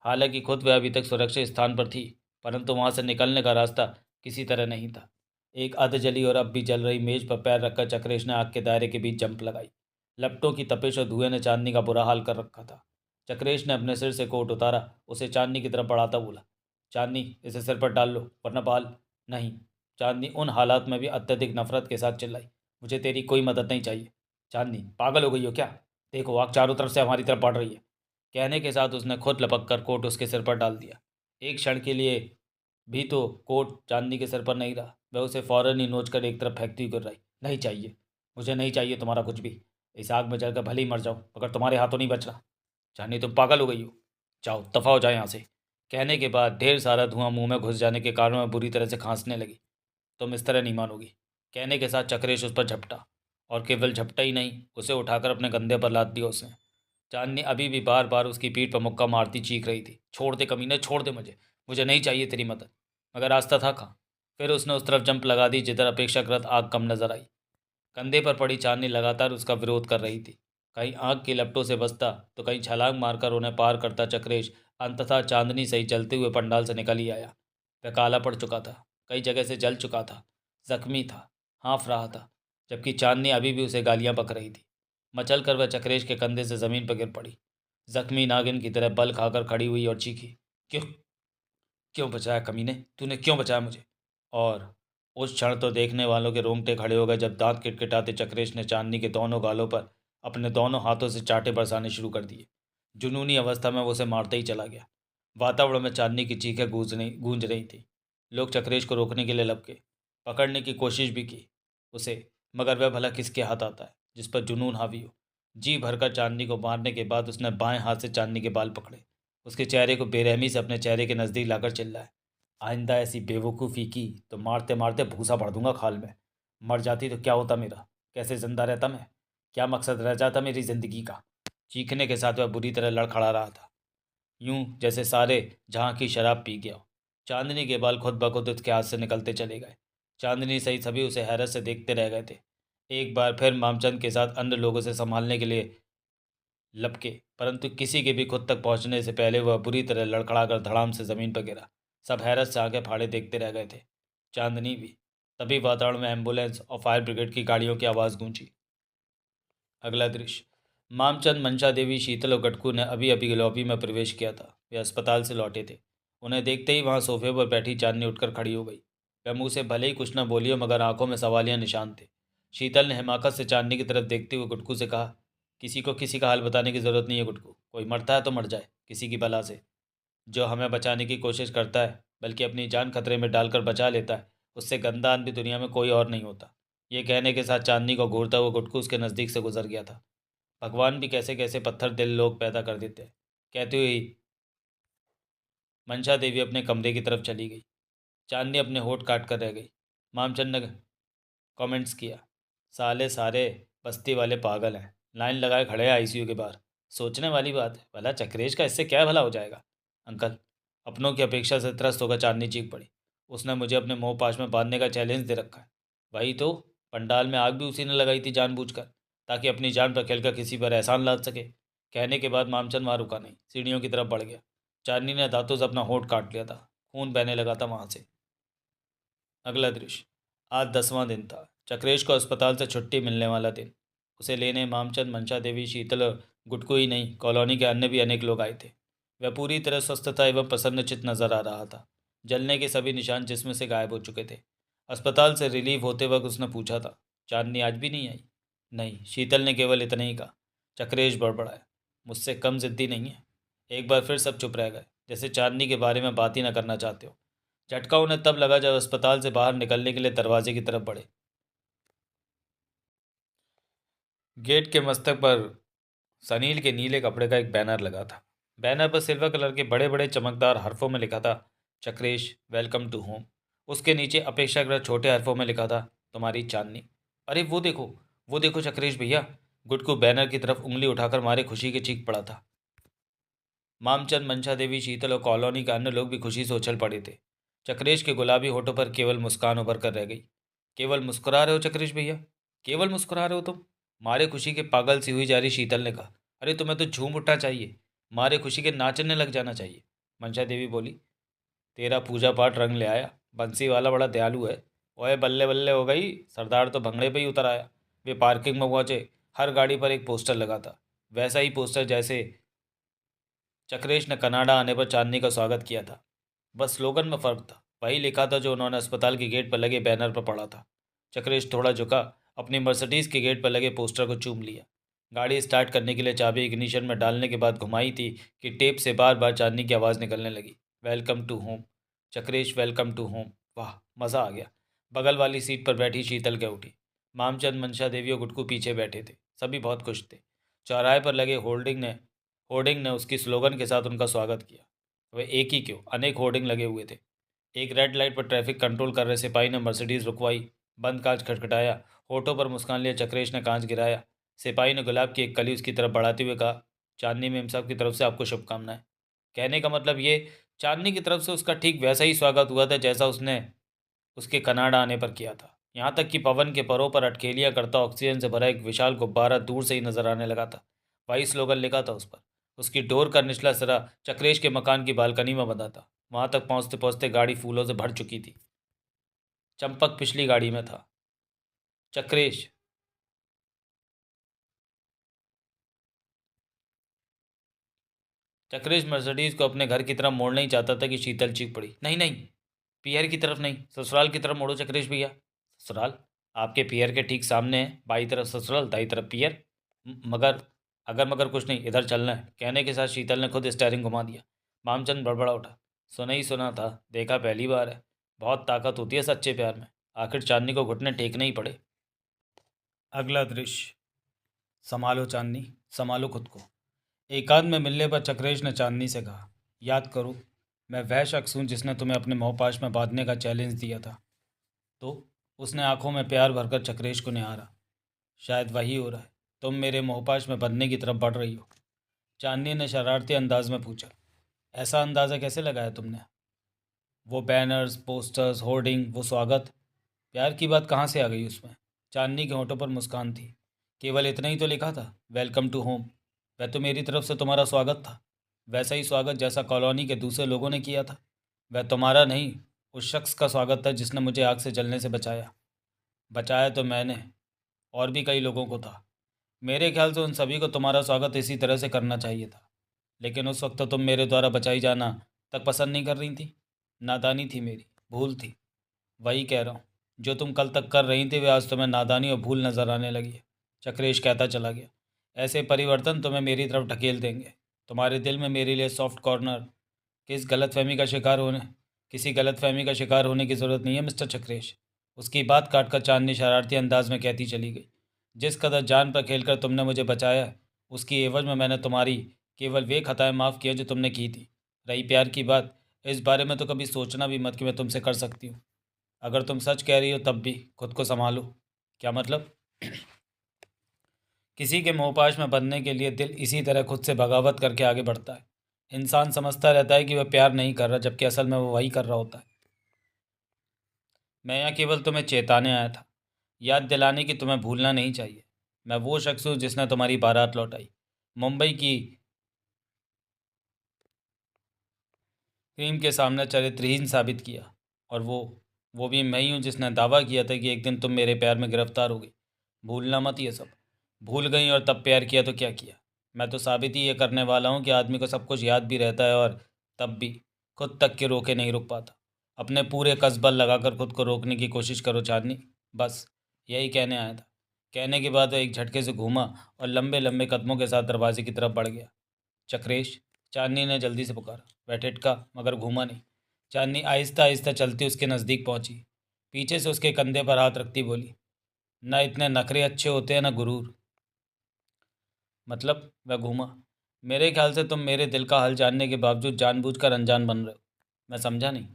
हालांकि खुद वह अभी तक सुरक्षित स्थान पर थी, परंतु वहां से निकलने का रास्ता किसी तरह नहीं था। एक अध जली और अब भी जल रही मेज पर पैर रखकर चक्रेश ने आग के दायरे के बीच जंप लगाई। लपटों की तपिश और धुएं ने चांदनी का बुरा हाल कर रखा था। चक्रेश ने अपने सिर से कोट उतारा, उसे चांदनी की तरफ बढ़ाता बोला, चांदनी इसे सिर पर डाल लो वरना बाल। नहीं। चांदनी उन हालात में भी अत्यधिक नफरत के साथ चिल्लाई, मुझे तेरी कोई मदद नहीं चाहिए। चांदनी पागल हो गई हो क्या? देखो आग चारों तरफ से हमारी तरफ बढ़ रही है। कहने के साथ उसने खुद लपक कर कोट उसके सिर पर डाल दिया। एक क्षण के लिए भी तो कोट चांदनी के सिर पर नहीं रहा। वह उसे फौरन ही नोच कर एक तरफ फेंकती हुई गिर रही, नहीं चाहिए, मुझे नहीं चाहिए तुम्हारा कुछ भी। इस आग में जलकर भले ही मर जाओ मगर तुम्हारे हाथों नहीं बच रहा। चांदनी तुम पागल हो गई हो, जाओ दफा हो जाए यहाँ से। कहने के बाद ढेर सारा धुआं मुंह में घुस जाने के कारण वह बुरी तरह से खांसने लगी। तुम इस तरह नहीं मानोगी। कहने के साथ चक्रेश उस पर झपटा, और केवल झपटा ही नहीं, उसे उठाकर अपने कंधे पर लाद दिया उसने। चांदनी अभी भी बार बार उसकी पीठ पर मुक्का मारती चीख रही थी, छोड़ दे कमीने, छोड़ दे मुझे, मुझे नहीं चाहिए तेरी मदद। मगर रास्ता था कहाँ? फिर उसने उस तरफ जंप लगा दी जिधर अपेक्षाकृत आग कम नजर आई। कंधे पर पड़ी चांदनी लगातार उसका विरोध कर रही थी। कहीं आग की लपटों से बचता तो कहीं छलांग मारकर उन्हें पार करता चक्रेश अंततः चांदनी सही जलते हुए पंडाल से निकल ही आया। वह काला पड़ चुका था, कई जगह से जल चुका था, जख्मी था, हाँफ रहा था, जबकि चांदनी अभी भी उसे गालियां बक रही थी। मचल कर वह चक्रेश के कंधे से जमीन पर गिर पड़ी। जख्मी नागिन की तरह बल खाकर खड़ी हुई और चीखी, क्यों, क्यों बचाया कमीने, तूने क्यों बचाया मुझे? और उस क्षण तो देखने वालों के रोंगटे खड़े हो गए जब दांत किटकिटाते चक्रेश ने चांदनी के दोनों गालों पर अपने दोनों हाथों से चांटे बरसाने शुरू कर दिए। जुनूनी अवस्था में वो उसे मारते ही चला गया। वातावरण में चांदनी की चीखें गूंज रही थी। लोग चक्रेश को रोकने के लिए लपके, पकड़ने की कोशिश भी की उसे, मगर वह भला किसके हाथ आता है जिस पर जुनून हावी हो। जी भरकर चांदनी को मारने के बाद उसने बाएं हाथ से चांदनी के बाल पकड़े, उसके चेहरे को बेरहमी से अपने चेहरे के नज़दीक लाकर चिल्लाया, आइंदा ऐसी बेवकूफ़ी की तो मारते मारते भूसा भर दूंगा खाल में। मर जाती तो क्या होता मेरा, कैसे जिंदा रहता मैं, क्या मकसद रह जाता मेरी जिंदगी का। चीखने के साथ वह बुरी तरह लड़खड़ा रहा था, यूं जैसे सारे जहाँ की शराब पी गया हो। चांदनी के बाल खुद ब खुद उसके हाथ से निकलते चले गए। चांदनी सहित सभी उसे हैरत से देखते रह गए थे। एक बार फिर मामचंद के साथ अन्य लोगों से संभालने के लिए लपके, परंतु किसी के भी खुद तक पहुंचने से पहले वह बुरी तरह लड़खड़ाकर धड़ाम से ज़मीन पर गिरा। सब हैरत से आंखें फाड़े देखते रह गए थे, चांदनी भी। तभी वातावरण में एम्बुलेंस और फायर ब्रिगेड की गाड़ियों की आवाज़ गूंजी। अगला दृश्य। मामचंद, मंशा देवी, शीतल और गटकू ने अभी अभी लॉबी में प्रवेश किया था। वे अस्पताल से लौटे थे। उन्हें देखते ही वहां सोफे पर बैठी चांदनी उठकर खड़ी हो गई। वह मुंह से भले ही कुछ न बोली हो, मगर आंखों में सवालिया निशान थे। शीतल ने हिमाकत से चांदनी की तरफ देखते हुए गुटकू से कहा, किसी को किसी का हाल बताने की ज़रूरत नहीं है गुटकू। कोई मरता है तो मर जाए किसी की बला से। जो हमें बचाने की कोशिश करता है, बल्कि अपनी जान खतरे में डालकर बचा लेता है, उससे गंदा आदमी दुनिया में कोई और नहीं होता। ये कहने के साथ चांदनी को घूरता हुआ गुटकू उसके नज़दीक से गुजर गया था। भगवान भी कैसे कैसे पत्थर दिल लोग पैदा कर देते हैं, कहते हुए मंशा देवी अपने कमरे की तरफ चली गई। चांदनी अपने होठ काट कर रह गई। मामचंद ने कमेंट्स किया, साले सारे बस्ती वाले पागल हैं, लाइन लगाए खड़े हैं आईसीयू के बाहर। सोचने वाली बात है, भला चक्रेश का इससे क्या भला हो जाएगा। अंकल, अपनों की अपेक्षा से त्रस्त होकर चांदनी चीख पड़ी, उसने मुझे अपने मोह पाश में बांधने का चैलेंज दे रखा है। वही तो, पंडाल में आग भी उसी ने लगाई थी जानबूझकर, ताकि अपनी जान पर खेलकर किसी पर एहसान लाद सके। कहने के बाद मामचंद वहाँ रुका नहीं, सीढ़ियों की तरफ बढ़ गया। चांदनी ने दांतों से अपना होठ काट लिया था, खून बहने लगा था वहाँ से। अगला दृश्य। आज 10वां दिन था, चक्रेश को अस्पताल से छुट्टी मिलने वाला दिन। उसे लेने मामचंद, मंशा देवी, शीतल, गुटकू ही नहीं, कॉलोनी के अन्य भी अनेक लोग आए थे। वह पूरी तरह स्वस्थ था एवं प्रसन्नचित्त नजर आ रहा था। जलने के सभी निशान जिस्म से गायब हो चुके थे। अस्पताल से रिलीव होते वक्त उसने पूछा था, चांदनी आज भी नहीं आई? नहीं, शीतल ने केवल इतना ही कहा। चक्रेश बड़बड़ाया, मुझसे कम जिद्दी नहीं है। एक बार फिर सब चुप रह गए, जैसे चांदनी के बारे में बात ही न करना चाहते हो। झटका उन्हें तब लगा जब अस्पताल से बाहर निकलने के लिए दरवाजे की तरफ बढ़े। गेट के मस्तक पर सनील के नीले कपड़े का एक बैनर लगा था। बैनर पर सिल्वर कलर के बड़े बड़े चमकदार हरफों में लिखा था, चक्रेश वेलकम टू होम। उसके नीचे अपेक्षाकृत छोटे हरफों में लिखा था, तुम्हारी चांदनी। अरे वो देखो चक्रेश भैया। गुड्डू बैनर की तरफ उंगली उठाकर मारे खुशी के चीख पड़ा था। मामचंद, मंशा देवी, शीतल और कॉलोनी के अन्य लोग भी खुशी से उछल पड़े थे। चक्रेश के गुलाबी होठों पर केवल मुस्कान उभर कर रह गई। केवल मुस्कुरा रहे हो चक्रेश भैया, केवल मुस्कुरा रहे हो तुम? मारे खुशी के पागल सी हुई जा रही शीतल ने कहा। अरे तुम्हें तो झूम उठना चाहिए, मारे खुशी के नाचने लग जाना चाहिए। मंशा देवी बोली, तेरा पूजा पाठ रंग ले आया, बंसी वाला बड़ा दयालु है। ओए बल्ले बल्ले हो गई, सरदार तो भंगड़े पे ही उतर आया। वे पार्किंग में पहुंचे। हर गाड़ी पर एक पोस्टर लगा था, वैसा ही पोस्टर जैसे चक्रेश ने कनाडा आने पर चांदनी का स्वागत किया था। बस स्लोगन में फ़र्क था, वही लिखा था जो उन्होंने अस्पताल के गेट पर लगे बैनर पर पढ़ा था। चक्रेश थोड़ा झुका, अपनी मर्सिडीज़ के गेट पर लगे पोस्टर को चूम लिया। गाड़ी स्टार्ट करने के लिए चाबी इग्निशन में डालने के बाद घुमाई थी कि टेप से बार बार चांदनी की आवाज़ निकलने लगी, welcome to home Chakresh, welcome to home. वाह, मज़ा आ गया। बगल वाली सीट पर बैठी शीतल के उठी। मामचंद, मंशा देवी और गुटकू पीछे बैठे थे। सभी बहुत खुश थे। चौराहे पर लगे होर्डिंग ने उसकी स्लोगन के साथ उनका स्वागत किया। वह एक ही क्यों, अनेक होर्डिंग लगे हुए थे। एक रेड लाइट पर ट्रैफिक कंट्रोल कर रहे सिपाही ने मर्सिडीज रुकवाई। बंद कांच खटखटाया। होठों पर मुस्कान लिए चक्रेश ने कांच गिराया। सिपाही ने गुलाब की एक कली उसकी तरफ बढ़ाते हुए कहा, चांदनी मेम साहब की तरफ से आपको शुभकामनाएं। कहने का मतलब ये, चांदनी की तरफ से उसका ठीक वैसा ही स्वागत हुआ था जैसा उसने उसके कनाडा आने पर किया था। यहाँ तक कि पवन के परों पर अटखेलियाँ करता ऑक्सीजन से भरा एक विशाल गुब्बारा दूर से ही नजर आने लगा था। वही स्लोगन लिखा था उस पर। उसकी डोर का निचला सिरा चक्रेश के मकान की बालकनी में बंधा था। वहां तक पहुंचते पहुंचते गाड़ी फूलों से भर चुकी थी। चंपक पिछली गाड़ी में था। चक्रेश चक्रेश मर्सिडीज को अपने घर की तरफ मोड़ना ही चाहता था कि शीतल चीख पड़ी, नहीं नहीं, पियर की तरफ नहीं, ससुराल की तरफ मोड़ो चक्रेश भैया। ससुराल? आपके पियर के ठीक सामने है, बाई तरफ ससुराल, दाई तरफ पियर। मगर अगर मगर कुछ नहीं, इधर चलना है। कहने के साथ शीतल ने खुद स्टेयरिंग घुमा दिया। मामचंद बड़बड़ा उठा, सुना ही सुना था, देखा पहली बार है। बहुत ताकत होती है सच्चे प्यार में। आखिर चांदनी को घुटने टेकने ही पड़े। अगला दृश्य। संभालो चांदनी, संभालो खुद को। एकांत में मिलने पर चक्रेश ने चांदनी से कहा, याद करो, मैं वह शख्स हूँ जिसने तुम्हें अपने मोहपाश में बांधने का चैलेंज दिया था। तो उसने आंखों में प्यार भरकर चक्रेश को निहारा। शायद वही हो रहा है, तुम मेरे मोहपाश में बंधने की तरफ बढ़ रही हो। चांदनी ने शरारती अंदाज में पूछा, ऐसा अंदाज़ा कैसे लगाया तुमने? वो बैनर्स, पोस्टर्स, होर्डिंग, वो स्वागत, प्यार की बात कहाँ से आ गई उसमें? चांदनी के होठों पर मुस्कान थी। केवल इतना ही तो लिखा था, वेलकम टू होम। वह तो मेरी तरफ से तुम्हारा स्वागत था, वैसा ही स्वागत जैसा कॉलोनी के दूसरे लोगों ने किया था। वह तुम्हारा नहीं, उस शख्स का स्वागत था जिसने मुझे आग से जलने से बचाया। बचाया तो मैंने, और भी कई लोगों को था। मेरे ख्याल से उन सभी को तुम्हारा स्वागत इसी तरह से करना चाहिए था, लेकिन उस वक्त तो तुम मेरे द्वारा बचाई जाना तक पसंद नहीं कर रही थी। नादानी थी मेरी, भूल थी। वही कह रहा हूँ, जो तुम कल तक कर रही थी वे आज तुम्हें नादानी और भूल नजर आने लगी है। चक्रेश कहता चला गया। ऐसे परिवर्तन तुम्हें मेरी तरफ ढकेल देंगे। तुम्हारे दिल में मेरे लिए सॉफ्ट कॉर्नर किस गलतफहमी का शिकार होने किसी गलतफहमी का शिकार होने की ज़रूरत नहीं है मिस्टर चक्रेश। उसकी बात काटकर चांदनी शरारती अंदाज में कहती चली गई। जिस कदर जान पर खेलकर तुमने मुझे बचाया है, उसकी एवज में मैंने तुम्हारी केवल वे खताएं माफ़ की हैं जो तुमने की थी। रही प्यार की बात, इस बारे में तो कभी सोचना भी मत कि मैं तुमसे कर सकती हूँ। अगर तुम सच कह रही हो तब भी खुद को संभालो। क्या मतलब? किसी के मोहपाश में बनने के लिए दिल इसी तरह खुद से बगावत करके आगे बढ़ता है। इंसान समझता रहता है कि वह प्यार नहीं कर रहा, जबकि असल में वो वही कर रहा होता है। मैं यहाँ केवल तुम्हें चेताने आया था, याद दिलाने की तुम्हें भूलना नहीं चाहिए। मैं वो शख्स हूँ जिसने तुम्हारी बारात लौटाई, मुंबई की क्रीम के सामने चरित्रहीन साबित किया। और वो भी मैं ही हूँ जिसने दावा किया था कि एक दिन तुम मेरे प्यार में गिरफ्तार हो गई। भूलना मत ये सब। भूल गई और तब प्यार किया तो क्या किया? मैं तो साबित ही ये करने वाला हूँ कि आदमी को सब कुछ याद भी रहता है और तब भी खुद तक के रोके नहीं रुक पाता। अपने पूरे कसबल लगाकर खुद को रोकने की कोशिश करो चांदनी। बस यही कहने आया था। कहने के बाद वह एक झटके से घूमा और लंबे लंबे कदमों के साथ दरवाजे की तरफ बढ़ गया। चक्रेश, चांदनी ने जल्दी से पुकारा। वह टिटका मगर घूमा नहीं। चांदनी आहिस्ता आहिस्ता चलती उसके नज़दीक पहुंची। पीछे से उसके कंधे पर हाथ रखती बोली, न इतने नखरे अच्छे होते हैं न गुरूर। मतलब? वह घूमा। मेरे ख्याल से तुम मेरे दिल का हाल जानने के बावजूद जानबूझकर अनजान बन रहे हो। मैं समझा नहीं।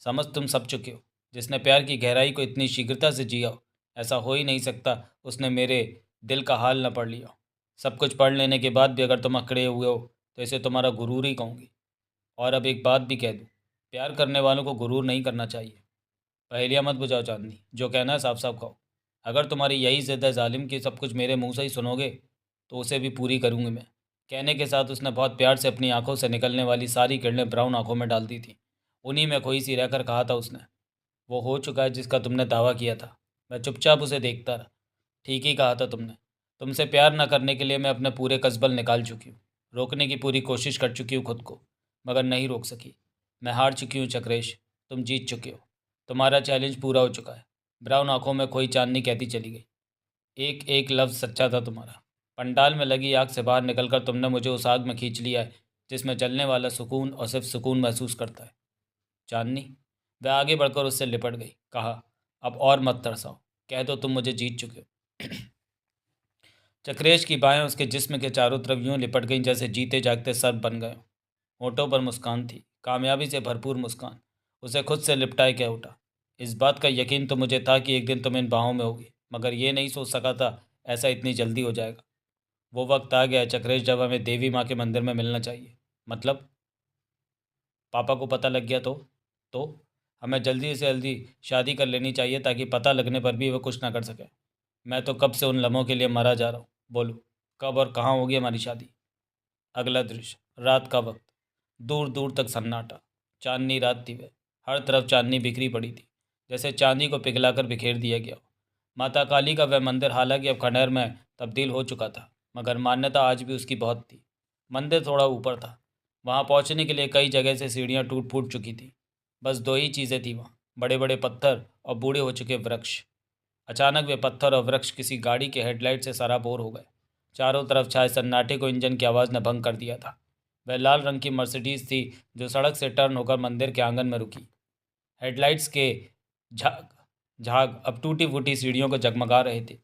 समझ तुम सब चुके हो। जिसने प्यार की गहराई को इतनी शीघ्रता से जिया हो, ऐसा हो ही नहीं सकता उसने मेरे दिल का हाल न पढ़ लिया हो। सब कुछ पढ़ लेने के बाद भी अगर तुम अकड़े हुए हो तो इसे तुम्हारा गुरूर ही कहूँगी। और अब एक बात भी कह दूँ, प्यार करने वालों को गुरूर नहीं करना चाहिए। पहेलियाँ मत बुझाओ चांदनी, जो कहना है साफ साफ कहो। अगर तुम्हारी यही जिद है जालिम कि सब कुछ मेरे मुंह से ही सुनोगे, तो उसे भी पूरी करूँगी मैं। कहने के साथ उसने बहुत प्यार से अपनी आंखों से निकलने वाली सारी किरणें ब्राउन आंखों में डाल दी थी। उन्हीं में खोई सी रहकर कहा था उसने, वो हो चुका है जिसका तुमने दावा किया था। मैं चुपचाप उसे देखता रहा। ठीक ही कहा था तुमने। तुमसे प्यार न करने के लिए मैं अपने पूरे कसबल निकाल चुकी हूँ। रोकने की पूरी कोशिश कर चुकी हूँ खुद को, मगर नहीं रोक सकी। मैं हार चुकी हूँ चक्रेश। तुम जीत चुके हो। तुम्हारा चैलेंज पूरा हो चुका है। ब्राउन आंखों में खोई चांदनी कहती चली गई। एक एक लफ्ज़ सच्चा था तुम्हारा। पंडाल में लगी आग से बाहर निकलकर तुमने मुझे उस आग में खींच लिया है जिसमें जलने वाला सुकून और सिर्फ सुकून महसूस करता है। चांदनी। वह आगे बढ़कर उससे लिपट गई। कहा, अब और मत तरसाओ। कह दो तुम मुझे जीत चुके हो। चक्रेश की बाहें उसके जिस्म के चारों तरफ यूं लिपट गईं जैसे जीते जागते सर्प बन गए। होठों पर मुस्कान थी, कामयाबी से भरपूर मुस्कान। उसे खुद से लिपटाए कह उठा, इस बात का यकीन तो मुझे था कि एक दिन तुम इन बाहों में होगी, मगर ये नहीं सोच सका था ऐसा इतनी जल्दी हो जाएगा। वो वक्त आ गया है चक्रेश जब हमें देवी माँ के मंदिर में मिलना चाहिए। मतलब? पापा को पता लग गया तो हमें जल्दी से जल्दी शादी कर लेनी चाहिए ताकि पता लगने पर भी वो कुछ ना कर सके। मैं तो कब से उन लम्हों के लिए मरा जा रहा हूँ। बोलो, कब और कहाँ होगी हमारी शादी? अगला दृश्य, रात का वक्त। दूर दूर तक सन्नाटा। चांदनी रात थी वह। हर तरफ चांदनी बिखरी पड़ी थी, जैसे चांदी को पिघलाकर बिखेर दिया गया हो। माता काली का वह मंदिर हालांकि अब खंडहर में तब्दील हो चुका था, मगर मान्यता आज भी उसकी बहुत थी। मंदिर थोड़ा ऊपर था। वहाँ पहुँचने के लिए कई जगह से सीढ़ियाँ टूट फूट चुकी थी। बस दो ही चीज़ें थी वहाँ, बड़े बड़े पत्थर और बूढ़े हो चुके वृक्ष। अचानक वे पत्थर और वृक्ष किसी गाड़ी के हेडलाइट से सराबोर हो गए। चारों तरफ छाए सन्नाटे को इंजन की आवाज़ ने भंग कर दिया था। वह लाल रंग की मर्सिडीज थी जो सड़क से टर्न होकर मंदिर के आंगन में रुकी। हेडलाइट्स के झाग झाग अब टूटी फूटी सीढ़ियों को जगमगा रहे थे।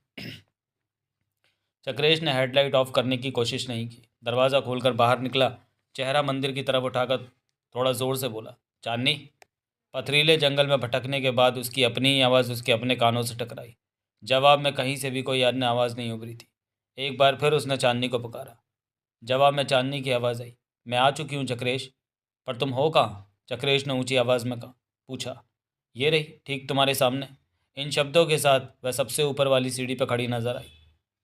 चक्रेश ने हेडलाइट ऑफ करने की कोशिश नहीं की। दरवाज़ा खोलकर बाहर निकला। चेहरा मंदिर की तरफ उठाकर थोड़ा ज़ोर से बोला, चांदनी। पथरीले जंगल में भटकने के बाद उसकी अपनी ही आवाज़ उसके अपने कानों से टकराई। जवाब में कहीं से भी कोई अन्य आवाज़ नहीं उभरी थी। एक बार फिर उसने चांदनी को पुकारा। जवाब में चांदनी की आवाज़ आई, मैं आ चुकी हूँ चक्रेश। पर तुम हो कहाँ? चक्रेश ने ऊंची आवाज़ में कहा पूछा। ये रही, ठीक तुम्हारे सामने। इन शब्दों के साथ वह सबसे ऊपर वाली सीढ़ी पर खड़ी नजर आई।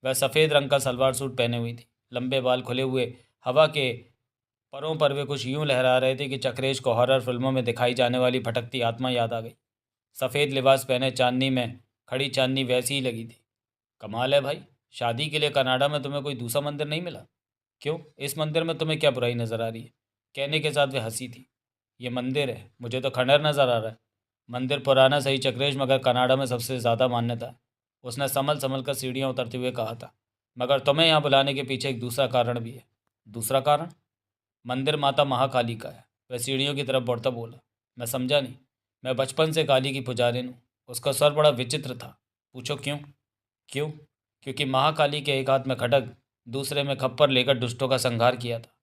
वह सफ़ेद रंग का सलवार सूट पहने हुई थी। लंबे बाल खुले हुए हवा के परों पर वे कुछ यूं लहरा रहे थे कि चक्रेश को हॉरर फिल्मों में दिखाई जाने वाली भटकती आत्मा याद आ गई। सफ़ेद लिबास पहने चांदनी में खड़ी चांदनी वैसी ही लगी थी। कमाल है भाई, शादी के लिए कनाडा में तुम्हें कोई दूसरा मंदिर नहीं मिला? क्यों, इस मंदिर में तुम्हें क्या बुराई नज़र आ रही है? कहने के साथ वे हंसी थी। ये मंदिर है, मुझे तो खंडहर नज़र आ रहा है। मंदिर पुराना सही चक्रेश, मगर कनाडा में सबसे ज़्यादा मान्यता है। उसने संभल संभल कर सीढ़ियाँ उतरते हुए कहा था। मगर तुम्हें यहाँ बुलाने के पीछे एक दूसरा कारण भी है। दूसरा कारण? मंदिर माता महाकाली का है। वह सीढ़ियों की तरफ बढ़ता बोला। मैं समझा नहीं। मैं बचपन से काली की पुजारिन हूँ। उसका स्वर बड़ा विचित्र था। पूछो क्यों? क्यों? क्योंकि महाकाली के एक हाथ में खड्ग, दूसरे में खप्पर लेकर दुष्टों का संहार किया था।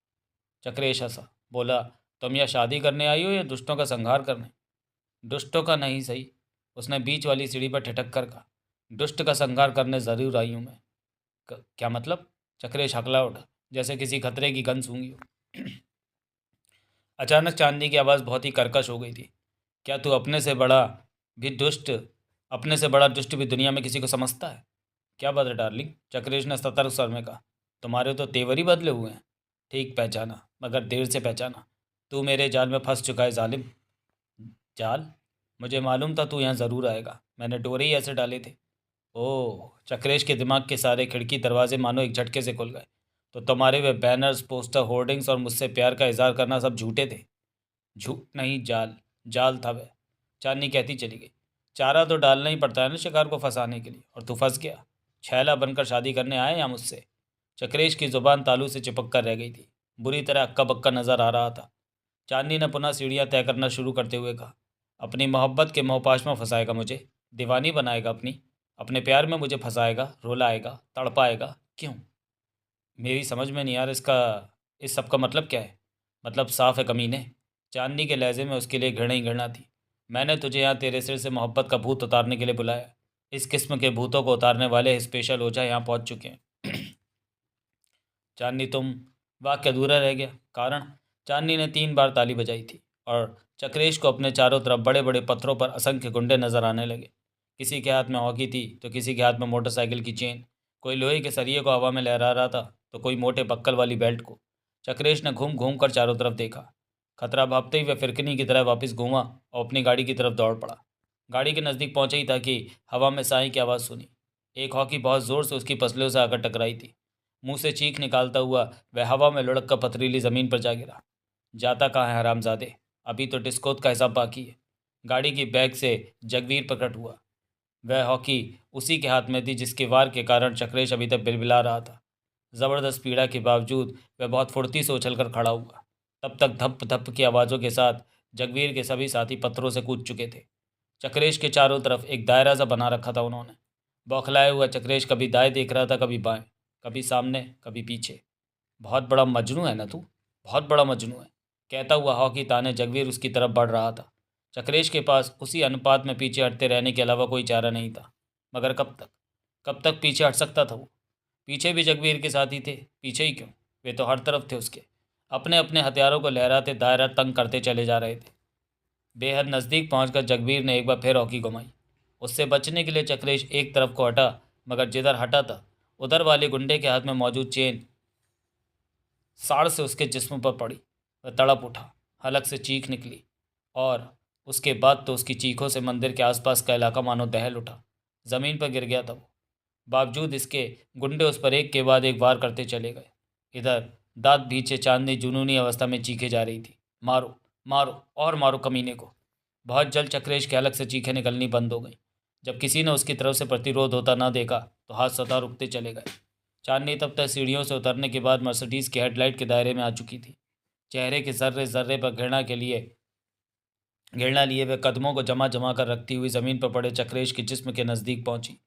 चक्रेश हंसा, बोला, तुम यहाँ शादी करने आई हो या दुष्टों का संहार करने? दुष्टों का नहीं सही, उसने बीच वाली सीढ़ी पर ठिठक कर कहा। दुष्ट का संहार करने ज़रूर आई हूँ मैं। क्या मतलब? चक्रेश हकला उठा, जैसे किसी खतरे की गंध सूंघी हो। अचानक चांदनी की आवाज़ बहुत ही कर्कश हो गई थी। क्या तू अपने से बड़ा दुष्ट भी दुनिया में किसी को समझता है? क्या बात है डार्लिंग, चक्रेश ने सतर्क स्वर में कहा। तुम्हारे तो तेवर ही बदले हुए हैं। ठीक पहचाना, मगर देर से पहचाना। तू मेरे जाल में फंस चुका है जालिम। जाल? मुझे मालूम था तू यहाँ ज़रूर आएगा। मैंने डोरे ही ऐसे डाले थे। ओह, चक्रेश के दिमाग के सारे खिड़की दरवाजे मानो एक झटके से खुल गए। तो तुम्हारे वे बैनर्स, पोस्टर, होर्डिंग्स और मुझसे प्यार का इजहार करना सब झूठे थे? झूठ नहीं, जाल। जाल था वह। चांदनी कहती चली गई। चारा तो डालना ही पड़ता है ना शिकार को फंसाने के लिए, और तू फंस गया। छैला बनकर शादी करने आए या मुझसे? चक्रेश की जुबान तालू से चिपक कर रह गई थी। बुरी तरह अक्का बक्का नजर आ रहा था। चांदनी ने पुनः सीढ़ियाँ तय करना शुरू करते हुए कहा। अपनी मोहब्बत के मोहपाश में फंसाएगा मुझे, दीवानी बनाएगा अपने प्यार में मुझे फंसाएगा, रुलाएगा, तड़पाएगा। क्यों? मेरी समझ में नहीं यार, इस सब का मतलब क्या है? मतलब साफ है कमीने। चांदनी के लहजे में उसके लिए घृणा ही घृणा थी। मैंने तुझे यहाँ तेरे सिर से मोहब्बत का भूत उतारने के लिए बुलाया। इस किस्म के भूतों को उतारने वाले स्पेशल ओझा यहाँ पहुँच चुके हैं। चांदनी तुम। वाक्य अधूरा रह गया। कारण? चांदनी ने 3 बार ताली बजाई थी और चक्रेश को अपने चारों तरफ बड़े बड़े पत्थरों पर असंख्य गुंडे नजर आने लगे। किसी के हाथ में हॉकी थी तो किसी के हाथ में मोटरसाइकिल की चेन। कोई लोहे के सरिये को हवा में लहरा रहा था तो कोई मोटे बक्कल वाली बेल्ट को। चक्रेश ने घूम घूम कर चारों तरफ देखा। खतरा भापते ही वह फिरकनी की तरह वापस घूमा और अपनी गाड़ी की तरफ दौड़ पड़ा। गाड़ी के नज़दीक पहुंचे ही था कि हवा में साई की आवाज़ सुनी। एक हॉकी बहुत ज़ोर से उसकी पसलियों से आकर टकराई थी। मुंह से चीख निकालता हुआ वह हवा में लुढ़क कर पथरीली ज़मीन पर जा गिरा। जाता कहाँ है हरामजादे, अभी तो डिस्कोत का हिसाब बाकी है। गाड़ी की बैग से जगवीर प्रकट हुआ। वह हॉकी उसी के हाथ में थी जिसके वार के कारण चक्रेश अभी तक बिलबिला रहा था। ज़बरदस्त पीड़ा के बावजूद वह बहुत फुर्ती से उछलकर खड़ा हुआ। तब तक धप धप की आवाज़ों के साथ जगवीर के सभी साथी पत्थरों से कूद चुके थे। चक्रेश के चारों तरफ एक दायरा सा बना रखा था उन्होंने। बौखलाया हुआ चक्रेश कभी दाएं देख रहा था, कभी बाएं, कभी सामने, कभी पीछे। बहुत बड़ा मजनू है ना तू, बहुत बड़ा मजनू है, कहता हुआ हॉकी ताने जगवीर उसकी तरफ बढ़ रहा था। चक्रेश के पास उसी अनुपात में पीछे हटते रहने के अलावा कोई चारा नहीं था। मगर कब तक पीछे हट सकता था वो? पीछे भी जगवीर के साथ ही थे। पीछे ही क्यों, वे तो हर तरफ थे उसके। अपने अपने हथियारों को लहराते दायरा तंग करते चले जा रहे थे। बेहद नज़दीक पहुंचकर जगवीर ने एक बार फिर हॉकी घुमाई। उससे बचने के लिए चक्रेश एक तरफ को हटा, मगर जिधर हटा था उधर वाले गुंडे के हाथ में मौजूद चेन साड़ से उसके जिस्म पर पड़ी। वह तड़प उठा, हलक से चीख निकली, और उसके बाद तो उसकी चीखों से मंदिर के आसपास का इलाका मानो दहल उठा। ज़मीन पर गिर गया था वो। बावजूद इसके गुंडे उस पर एक के बाद एक वार करते चले गए। इधर दांत भींचे चांदनी जुनूनी अवस्था में चीखे जा रही थी। मारो, मारो और मारो कमीने को। बहुत जल्द चक्रेश के हलक से चीखें निकलनी बंद हो गई। जब किसी ने उसकी तरफ से प्रतिरोध होता ना देखा तो हाथ सदा रुकते चले गए। चांदनी तब तक सीढ़ियों से उतरने के बाद मर्सिडीज़ की हेडलाइट के दायरे में आ चुकी थी। चेहरे के जर्रे जर्रे पर घृणा लिए वह कदमों को जमा जमा कर रखती हुई ज़मीन पर पड़े चक्रेश के जिस्म के नज़दीक पहुंची।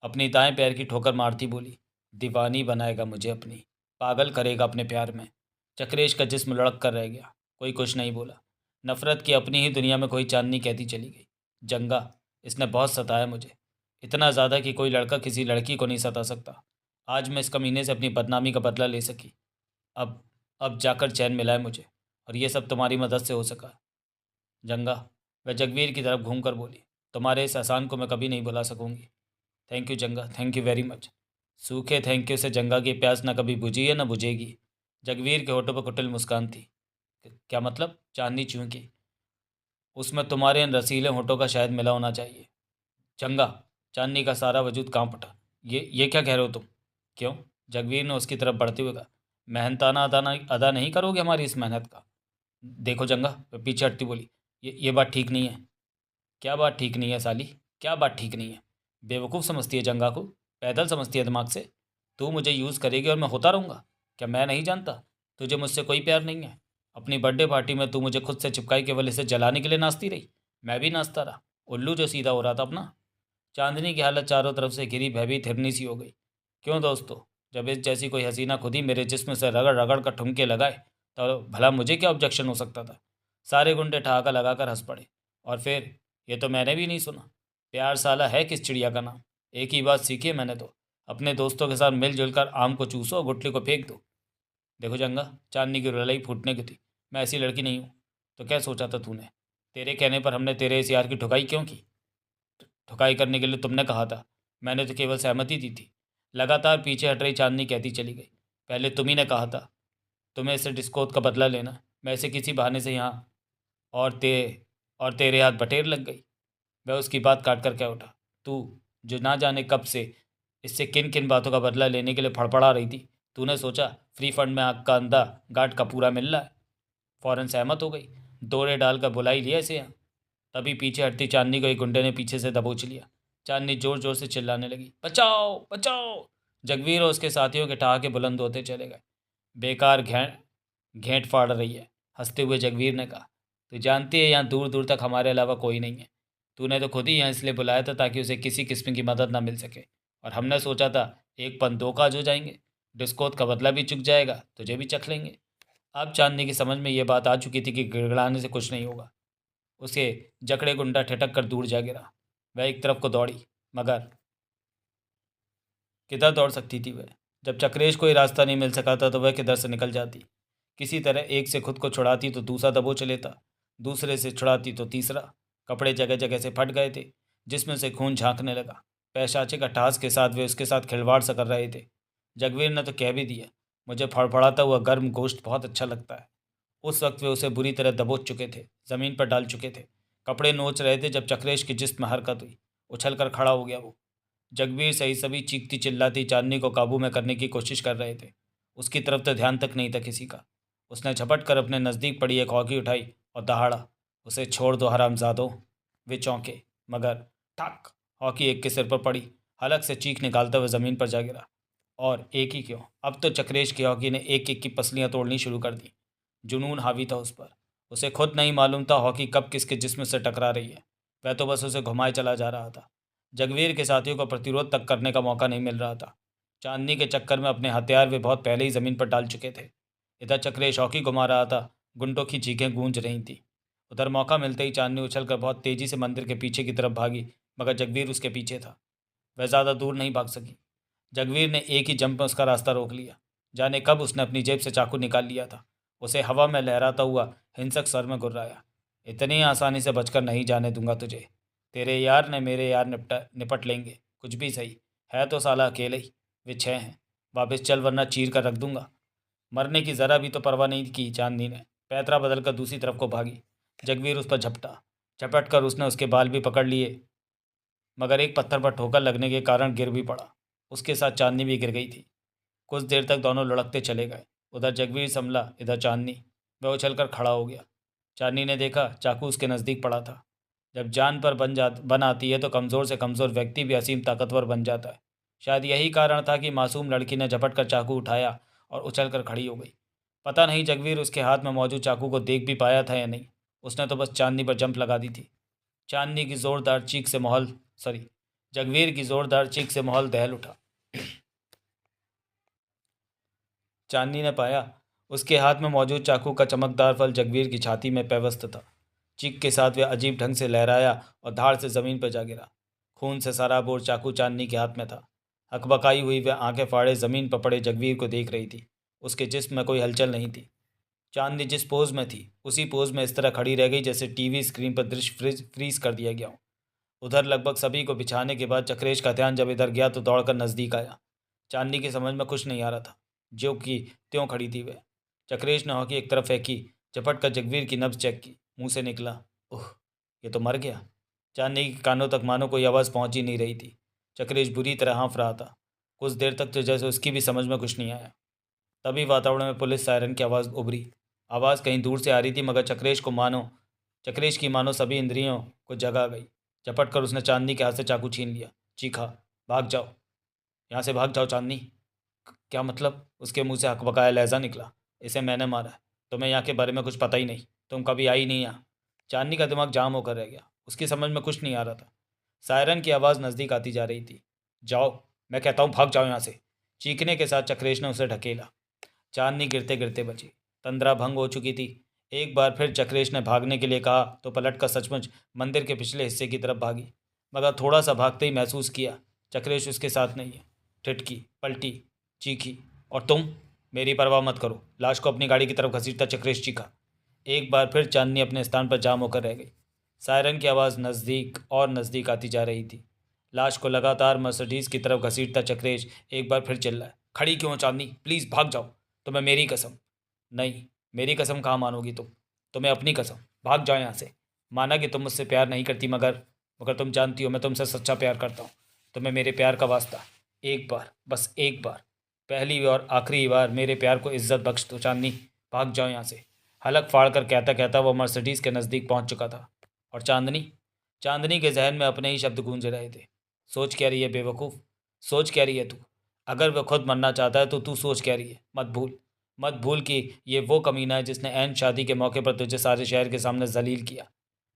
अपनी दाएं पैर की ठोकर मारती बोली, दीवानी बनाएगा मुझे अपनी, पागल करेगा अपने प्यार में। चक्रेश का जिस्म लड़क कर रह गया। कोई कुछ नहीं बोला। नफरत की अपनी ही दुनिया में खोई चांदनी कहती चली गई, जंगा, इसने बहुत सताया मुझे, इतना ज़्यादा कि कोई लड़का किसी लड़की को नहीं सता सकता। आज मैं इस कमीने से अपनी बदनामी का बदला ले सकी। अब अब जाकर चैन मिला है मुझे, और ये सब तुम्हारी मदद से हो सका। जंगा, वह जगवीर की तरफ घूम कर बोली, तुम्हारे इस एहसान को मैं कभी नहीं भुला सकूंगी। Thank you Janga, thank you very much. सूखे थैंक यू से जंगा की प्यास न कभी बुझी है न बुझेगी। जगवीर के होठों पर कुटिल मुस्कान थी। क्या मतलब? चांदनी चूंकि उसमें तुम्हारे इन रसीले होठों का शायद मिला होना चाहिए। चंगा। चांदनी का सारा वजूद कांप उठा। ये क्या कह रहे हो तुम? क्यों? जगवीर ने उसकी तरफ बढ़ते हुए कहा। मेहनताना अदा नहीं करोगे हमारी इस मेहनत का? देखो जंगा, वह पीछे हटती बोली। ये बात ठीक नहीं है। क्या बात ठीक नहीं है साली? क्या बात ठीक नहीं है? बेवकूफ़ समझती है जंगा को? पैदल समझती है दिमाग से? तू मुझे यूज़ करेगी और मैं होता रहूँगा? क्या मैं नहीं जानता तुझे मुझसे कोई प्यार नहीं है? अपनी बर्थडे पार्टी में तू मुझे खुद से चिपकाई केवल इसे जलाने के लिए नाचती रही। मैं भी नाचता रहा। उल्लू जो सीधा हो रहा था अपना। चांदनी की हालत चारों तरफ से घिरी भयभीत हिरनी सी हो गई। क्यों दोस्तों? जब इस जैसी कोई हसीना खुद ही मेरे जिस्म से रगड़ रगड़ कर ठुमके लगाए तो भला मुझे क्या ऑब्जेक्शन हो सकता था? सारे गुंडे ठहाका लगाकर हंस पड़े। और फिर ये तो मैंने भी नहीं सुना। प्यार साला है किस चिड़िया का नाम? एक ही बात सीखी है मैंने तो, अपने दोस्तों के साथ मिलजुल कर आम को चूसो और गुटली को फेंक दो। देखो जंगा, चांदनी की रुलाई फूटने की थी। मैं ऐसी लड़की नहीं हूँ। तो क्या सोचा था तूने? तेरे कहने पर हमने तेरे इस यार की ठुकाई क्यों की? ठुकाई करने के लिए तुमने कहा था। मैंने तो केवल सहमति दी थी। लगातार पीछे हट रही चांदनी कहती चली गई। पहले तुम ही ने कहा था तुम्हें इससे डिस्कोत का बदला लेना। मैं इसे किसी बहाने से यहाँ और ते और तेरे हाथ बटेर लग गई। वह उसकी बात काट कर क्या उठा। तू जो ना जाने कब से इससे किन किन बातों का बदला लेने के लिए फड़फड़ा रही थी, तूने सोचा फ्री फंड में आग का अंधा गार्ड का पूरा मिल रहा है? फौरन सहमत हो गई। दौरे डालकर बुला ही लिया इसे यहाँ। तभी पीछे हटती चांदनी को एक गुंडे ने पीछे से दबोच लिया। चांदनी जोर जोर से चिल्लाने लगी, बचाओ बचाओ। जगवीर और उसके साथियों के ठहाके बुलंद होते चले गए। बेकार घेंट फाड़ रही है। हंसते हुए जगवीर ने कहा, तू जानती है यहाँ दूर दूर तक हमारे अलावा कोई नहीं है। तूने तो खुद ही यहाँ इसलिए बुलाया था ताकि उसे किसी किस्म की मदद ना मिल सके। और हमने सोचा था एक पन दो काज हो जाएंगे। डिस्कोत का बदला भी चुक जाएगा, तुझे भी चख लेंगे। अब चांदनी की समझ में ये बात आ चुकी थी कि गिड़गिड़ाने से कुछ नहीं होगा। उसे जकड़े गुंडा ठिठक कर दूर जा गिरा। वह एक तरफ को दौड़ी, मगर किधर दौड़ सकती थी वह? जब चक्रेश को ही रास्ता नहीं मिल सका था तो वह किधर से निकल जाती? किसी तरह एक से खुद को छुड़ाती तो दूसरा दबोच लेता, दूसरे से छुड़ाती तो तीसरा। कपड़े जगह जगह से फट गए थे, जिसमें से खून झांकने लगा। पैशाचे का टास के साथ वे उसके साथ खिलवाड़ सा कर रहे थे। जगवीर ने तो कह भी दिया, मुझे फड़फड़ाता हुआ गर्म गोश्त बहुत अच्छा लगता है। उस वक्त वे उसे बुरी तरह दबोच चुके थे, ज़मीन पर डाल चुके थे, कपड़े नोच रहे थे जब चक्रेश की जिस्म में हरकत हुई। उछल कर खड़ा हो गया वो। जगवीर सही सभी चीखती चिल्लाती चांदनी को काबू में करने की कोशिश कर रहे थे। उसकी तरफ तो ध्यान तक नहीं था किसी का। उसने झपट कर अपने नज़दीक पड़ी एक हॉकी उठाई और दहाड़ा, उसे छोड़ दो हरामजादों। वे चौंके, मगर ठक, हॉकी एक के सिर पर पड़ी। हलक से चीख निकालता हुआ ज़मीन पर जा गिरा। और एक ही क्यों, अब तो चक्रेश की हॉकी ने एक एक की पसलियां तोड़नी शुरू कर दी। जुनून हावी था उस पर। उसे खुद नहीं मालूम था हॉकी कब किसके जिस्म से टकरा रही है। वह तो बस उसे घुमाए चला जा रहा था। जगवीर के साथियों को प्रतिरोध तक करने का मौका नहीं मिल रहा था। चांदनी के चक्कर में अपने हथियार वे बहुत पहले ही ज़मीन पर डाल चुके थे। इधर चक्रेश हॉकी घुमा रहा था, गुंडों की चीखें गूंज रही थी। उधर मौका मिलते ही चांदनी उछलकर बहुत तेजी से मंदिर के पीछे की तरफ भागी, मगर जगवीर उसके पीछे था। वह ज़्यादा दूर नहीं भाग सकी। जगवीर ने एक ही जंप में उसका रास्ता रोक लिया। जाने कब उसने अपनी जेब से चाकू निकाल लिया था। उसे हवा में लहराता हुआ हिंसक स्वर में गुर्राया, इतनी आसानी से बचकर नहीं जाने दूंगा तुझे। तेरे यार ने मेरे यार निपट लेंगे, कुछ भी सही है तो साला अकेले ही। वे 6 हैं। वापस चल वरना चीर कर रख दूंगा। मरने की ज़रा भी तो परवाह नहीं की चांदनी ने। पैतरा बदल कर दूसरी तरफ को भागी। जगवीर उस पर झपटा। झपट कर उसने उसके बाल भी पकड़ लिए, मगर एक पत्थर पर ठोकर लगने के कारण गिर भी पड़ा। उसके साथ चांदनी भी गिर गई थी। कुछ देर तक दोनों लुढ़कते चले गए। उधर जगवीर संभला, इधर चांदनी। वह उछलकर खड़ा हो गया। चांदनी ने देखा चाकू उसके नज़दीक पड़ा था। जब जान पर बन आती है तो कमज़ोर से कमज़ोर व्यक्ति भी असीम ताकतवर बन जाता है। शायद यही कारण था कि मासूम लड़की ने झपट कर चाकू उठाया और उछलकर खड़ी हो गई। पता नहीं जगवीर उसके हाथ में मौजूद चाकू को देख भी पाया था या नहीं। उसने तो बस चांदनी पर जंप लगा दी थी। चांदनी की ज़ोरदार चीख से माहौल सॉरी जगवीर की ज़ोरदार चीख से माहौल दहल उठा। चांदनी ने पाया उसके हाथ में मौजूद चाकू का चमकदार फल जगवीर की छाती में पेवस्त था। चीख के साथ वह अजीब ढंग से लहराया और धाड़ से ज़मीन पर जा गिरा। खून से सराबोर चाकू चांदनी के हाथ में था। हकबकाई हुई वह आंखें फाड़े ज़मीन पर पड़े जगवीर को देख रही थी। उसके जिस्म में कोई हलचल नहीं थी। चांदनी जिस पोज में थी उसी पोज में इस तरह खड़ी रह गई जैसे टीवी स्क्रीन पर दृश्य फ्रीज कर दिया गया हो। उधर लगभग सभी को बिछाने के बाद चक्रेश का ध्यान जब इधर गया तो दौड़कर नज़दीक आया। चांदनी की समझ में कुछ नहीं आ रहा था। जो कि त्यों खड़ी थी वह। चक्रेश ने हॉकी एक तरफ फेंकी, झपट कर जगवीर की नब्ज चेक की। मुंह से निकला, ओह, ये तो मर गया। चांदनी के कानों तक मानो कोई आवाज़ पहुंच ही नहीं रही थी। चक्रेश बुरी तरह हाँफ रहा था। कुछ देर तक तो जैसे उसकी भी समझ में कुछ नहीं आया। तभी वातावरण में पुलिस सायरन की आवाज़ उभरी। आवाज़ कहीं दूर से आ रही थी, मगर चक्रेश की मानो सभी इंद्रियों को जगा गई। झपट कर उसने चांदनी के हाथ से चाकू छीन लिया। चीखा, भाग जाओ, यहाँ से भाग जाओ चांदनी। क्या मतलब? उसके मुंह से हकबकाया लहजा निकला। इसे मैंने मारा है। तुम्हें यहाँ के बारे में कुछ पता ही नहीं। तुम कभी आई नहीं यहाँ। चांदनी का दिमाग जाम होकर रह गया। उसकी समझ में कुछ नहीं आ रहा था। सायरन की आवाज़ नज़दीक आती जा रही थी। जाओ, मैं कहता हूँ, भाग जाओ यहाँ से। चीखने के साथ चक्रेश ने उसे ढकेला। चांदनी गिरते गिरते बची। तंद्रा भंग हो चुकी थी। एक बार फिर चक्रेश ने भागने के लिए कहा तो पलट कर सचमुच मंदिर के पिछले हिस्से की तरफ भागी। मगर थोड़ा सा भागते ही महसूस किया चक्रेश उसके साथ नहीं है। ठिठकी, पलटी, चीखी, और तुम? मेरी परवाह मत करो। लाश को अपनी गाड़ी की तरफ घसीटता चक्रेश चीखा। एक बार फिर चांदनी अपने स्थान पर जाम होकर रह गई। सायरन की आवाज़ नज़दीक और नज़दीक आती जा रही थी। लाश को लगातार मर्सिडीज़ की तरफ घसीटता चक्रेश एक बार फिर चिल्लाया, खड़ी क्यों हो चांदनी? प्लीज़ भाग जाओ। तुम्हें मेरी कसम। नहीं, मेरी कसम कहाँ मानोगी तुम? तुम्हें अपनी कसम। भाग जाओ यहाँ से। माना कि तुम मुझसे प्यार नहीं करती, मगर मगर तुम जानती हो मैं तुमसे सच्चा प्यार करता हूँ। तुम्हें मेरे प्यार का वास्ता, एक बार, बस एक बार, पहली और आखिरी बार मेरे प्यार को इज्जत बख्श दो चांदनी। भाग जाओ यहाँ से। हलक फाड़ कर कहता कहता वो मर्सिडीज़ के नज़दीक पहुँच चुका था। और चांदनी चांदनी के जहन में अपने ही शब्द गूंज रहे थे। सोच क्या रही है बेवकूफ़? सोच क्या रही है तू? अगर वह खुद मरना चाहता है तो तू सोच क्या रही है? मत भूल कि ये वो कमीना है जिसने ऐन शादी के मौके पर तुझे सारे शहर के सामने जलील किया।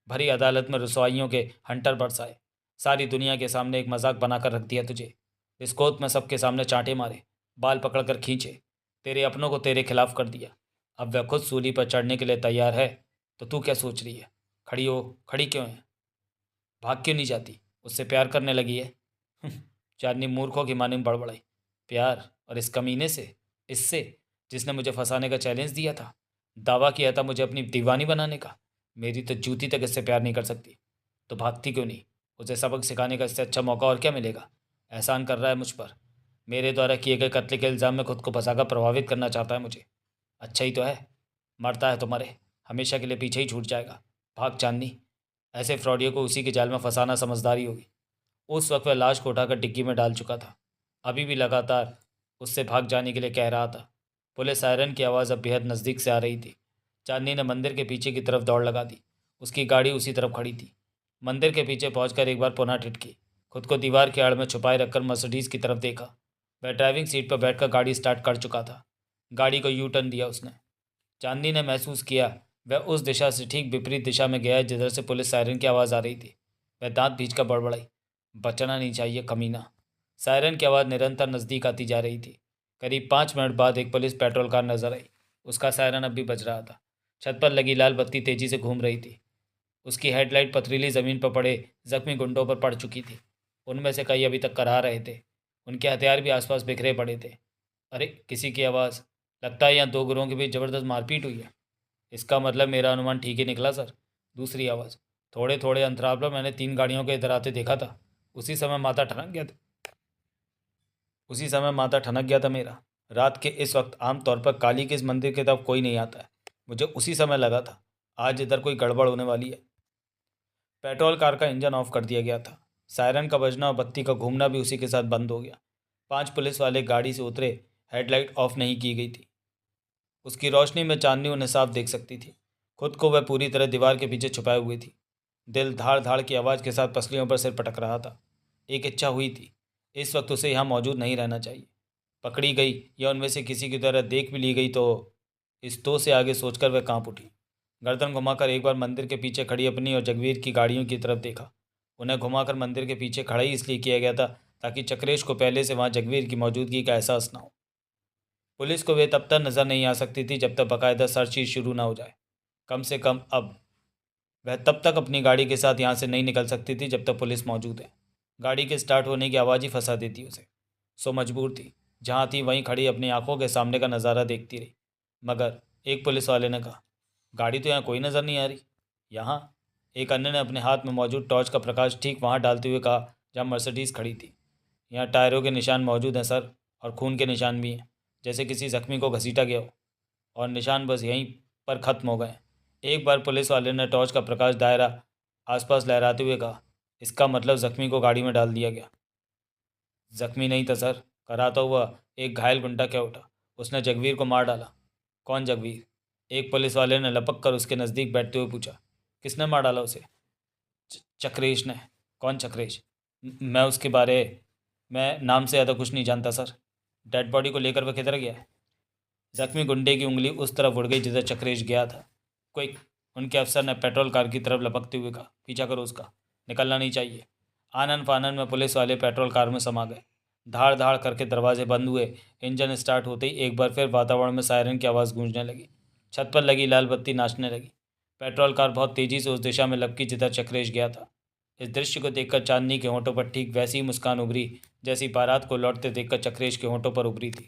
भरी अदालत में रसवाइयों के हंटर बरसाए। सारी दुनिया के सामने एक मजाक बनाकर रख दिया तुझे। विस्कोत में सबके सामने चांटे मारे, बाल पकड़कर खींचे, तेरे अपनों को तेरे खिलाफ कर दिया। अब वह खुद सूली पर चढ़ने के लिए तैयार है तो तू क्या सोच रही है? खड़ी हो। खड़ी क्यों है? भाग क्यों नहीं जाती? उससे प्यार करने लगी है? चांदनी मूर्खों की माने बड़बड़ाई। प्यार? और इस कमीने से? इससे जिसने मुझे फंसाने का चैलेंज दिया था, दावा किया था मुझे अपनी दीवानी बनाने का। मेरी तो जूती तक इससे प्यार नहीं कर सकती। तो भागती क्यों नहीं? उसे सबक सिखाने का इससे अच्छा मौका और क्या मिलेगा? एहसान कर रहा है मुझ पर। मेरे द्वारा किए गए कत्ल के इल्ज़ाम में खुद को फंसाकर प्रभावित करना चाहता है मुझे। अच्छा ही तो है। मरता है तो मरे, हमेशा के लिए पीछे ही छूट जाएगा। भाग चांदनी। ऐसे फ्रॉडियों को उसी के जाल में फंसाना समझदारी होगी। उस वक्त वह लाश को उठाकर डिग्गी में डाल चुका था। अभी भी लगातार उससे भाग जाने के लिए कह रहा था। पुलिस सायरन की आवाज़ अब बेहद नज़दीक से आ रही थी। चांदनी ने मंदिर के पीछे की तरफ दौड़ लगा दी। उसकी गाड़ी उसी तरफ खड़ी थी। मंदिर के पीछे पहुंचकर एक बार पुनः ठिठकी। खुद को दीवार की आड़ में छुपाए रखकर मर्सिडीज़ की तरफ देखा। वह ड्राइविंग सीट पर बैठकर गाड़ी स्टार्ट कर चुका था। गाड़ी को यू टर्न दिया उसने। चांदनी ने महसूस किया वह उस दिशा से ठीक विपरीत दिशा में गया जिधर से पुलिस सायरन की आवाज़ आ रही थी। वह दांत भींचकर बड़बड़ाई, बचना नहीं चाहिए कमीना। सायरन की आवाज़ निरंतर नज़दीक आती जा रही थी। करीब 5 मिनट बाद एक पुलिस पेट्रोल कार नजर आई। उसका सायरन अब भी बज रहा था। छत पर लगी लाल बत्ती तेजी से घूम रही थी। उसकी हेडलाइट पथरीली ज़मीन पर पड़े जख्मी गुंडों पर पड़ चुकी थी। उनमें से कई अभी तक कराह रहे थे। उनके हथियार भी आसपास बिखरे पड़े थे। अरे, किसी की आवाज़। लगता है यहाँ दो गुरों के बीच ज़बरदस्त मारपीट हुई है। इसका मतलब मेरा अनुमान ठीक ही निकला सर। दूसरी आवाज़। थोड़े थोड़े अंतराल पर मैंने 3 गाड़ियों के इधर आते देखा था। उसी समय माथा ठनक गया था मेरा। रात के इस वक्त आमतौर पर काली के इस मंदिर की तरफ कोई नहीं आता है। मुझे उसी समय लगा था आज इधर कोई गड़बड़ होने वाली है। पेट्रोल कार का इंजन ऑफ कर दिया गया था। सायरन का बजना और बत्ती का घूमना भी उसी के साथ बंद हो गया। 5 पुलिस वाले गाड़ी से उतरे। हेडलाइट ऑफ नहीं की गई थी। उसकी रोशनी में चांदनी उन्हें साफ देख सकती थी। खुद को वह पूरी तरह दीवार के पीछे छुपाए हुई थी। दिल धाड़ धाड़ की आवाज़ के साथ पसलियों पर सिर पटक रहा था। एक इच्छा हुई थी, इस वक्त उसे यहाँ मौजूद नहीं रहना चाहिए। पकड़ी गई या उनमें से किसी की तरह देख भी ली गई तो? इस तो से आगे सोचकर वह कांप उठी। गर्दन घुमाकर एक बार मंदिर के पीछे खड़ी अपनी और जगवीर की गाड़ियों की तरफ देखा। उन्हें घुमाकर मंदिर के पीछे खड़ा ही इसलिए किया गया था ताकि चक्रेश को पहले से वहाँ जगवीर की मौजूदगी का एहसास न हो। पुलिस को वे तब तक नज़र नहीं आ सकती थी जब तक बाकायदा सर्च ही शुरू ना हो जाए। कम से कम अब वह तब तक अपनी गाड़ी के साथ यहाँ से नहीं निकल सकती थी जब तक पुलिस मौजूद है। गाड़ी के स्टार्ट होने की आवाज़ ही फंसा देती उसे। सो मजबूर थी, जहाँ थी वहीं खड़ी अपनी आंखों के सामने का नज़ारा देखती रही। मगर एक पुलिस वाले ने कहा, गाड़ी तो यहाँ कोई नज़र नहीं आ रही। यहाँ? एक अन्य ने अपने हाथ में मौजूद टॉर्च का प्रकाश ठीक वहाँ डालते हुए कहा जहाँ मर्सिडीज़ खड़ी थी। यहाँ टायरों के निशान मौजूद हैं सर। और खून के निशान भी हैं, जैसे किसी जख्मी को घसीटा गया हो। और निशान बस यहीं पर ख़त्म हो गए। एक बार पुलिस वाले ने टॉर्च का प्रकाश दायरा आसपास लहराते हुए कहा, इसका मतलब जख्मी को गाड़ी में डाल दिया गया। जख्मी नहीं था सर, कराता हुआ एक घायल गुंडा क्या उठा। उसने जगवीर को मार डाला। कौन जगवीर? एक पुलिस वाले ने लपक कर उसके नज़दीक बैठते हुए पूछा। किसने मार डाला उसे? चक्रेश ने। कौन चक्रेश? मैं उसके बारे में नाम से ज़्यादा कुछ नहीं जानता सर। डेड बॉडी को लेकर वह किधर गया है? जख्मी गुंडे की उंगली उस तरफ उड़ गई जिधर चक्रेश गया था। क्विक! उनके अफसर ने पेट्रोल कार की तरफ लपकते हुए कहा, पीछा करो उसका, निकलना नहीं चाहिए। आनन फानन में पुलिस वाले पेट्रोल कार में समा गए। धाड़ धाड़ करके दरवाजे बंद हुए। इंजन स्टार्ट होते ही एक बार फिर वातावरण में सायरन की आवाज़ गूंजने लगी। छत पर लगी लाल बत्ती नाचने लगी। पेट्रोल कार बहुत तेजी से उस दिशा में लपकी जिधर चक्रेश गया था। इस दृश्य को देखकर चांदनी के होंठों पर ठीक वैसी ही मुस्कान उभरी जैसी बारात को लौटते देखकर चक्रेश के होंठों पर उभरी थी।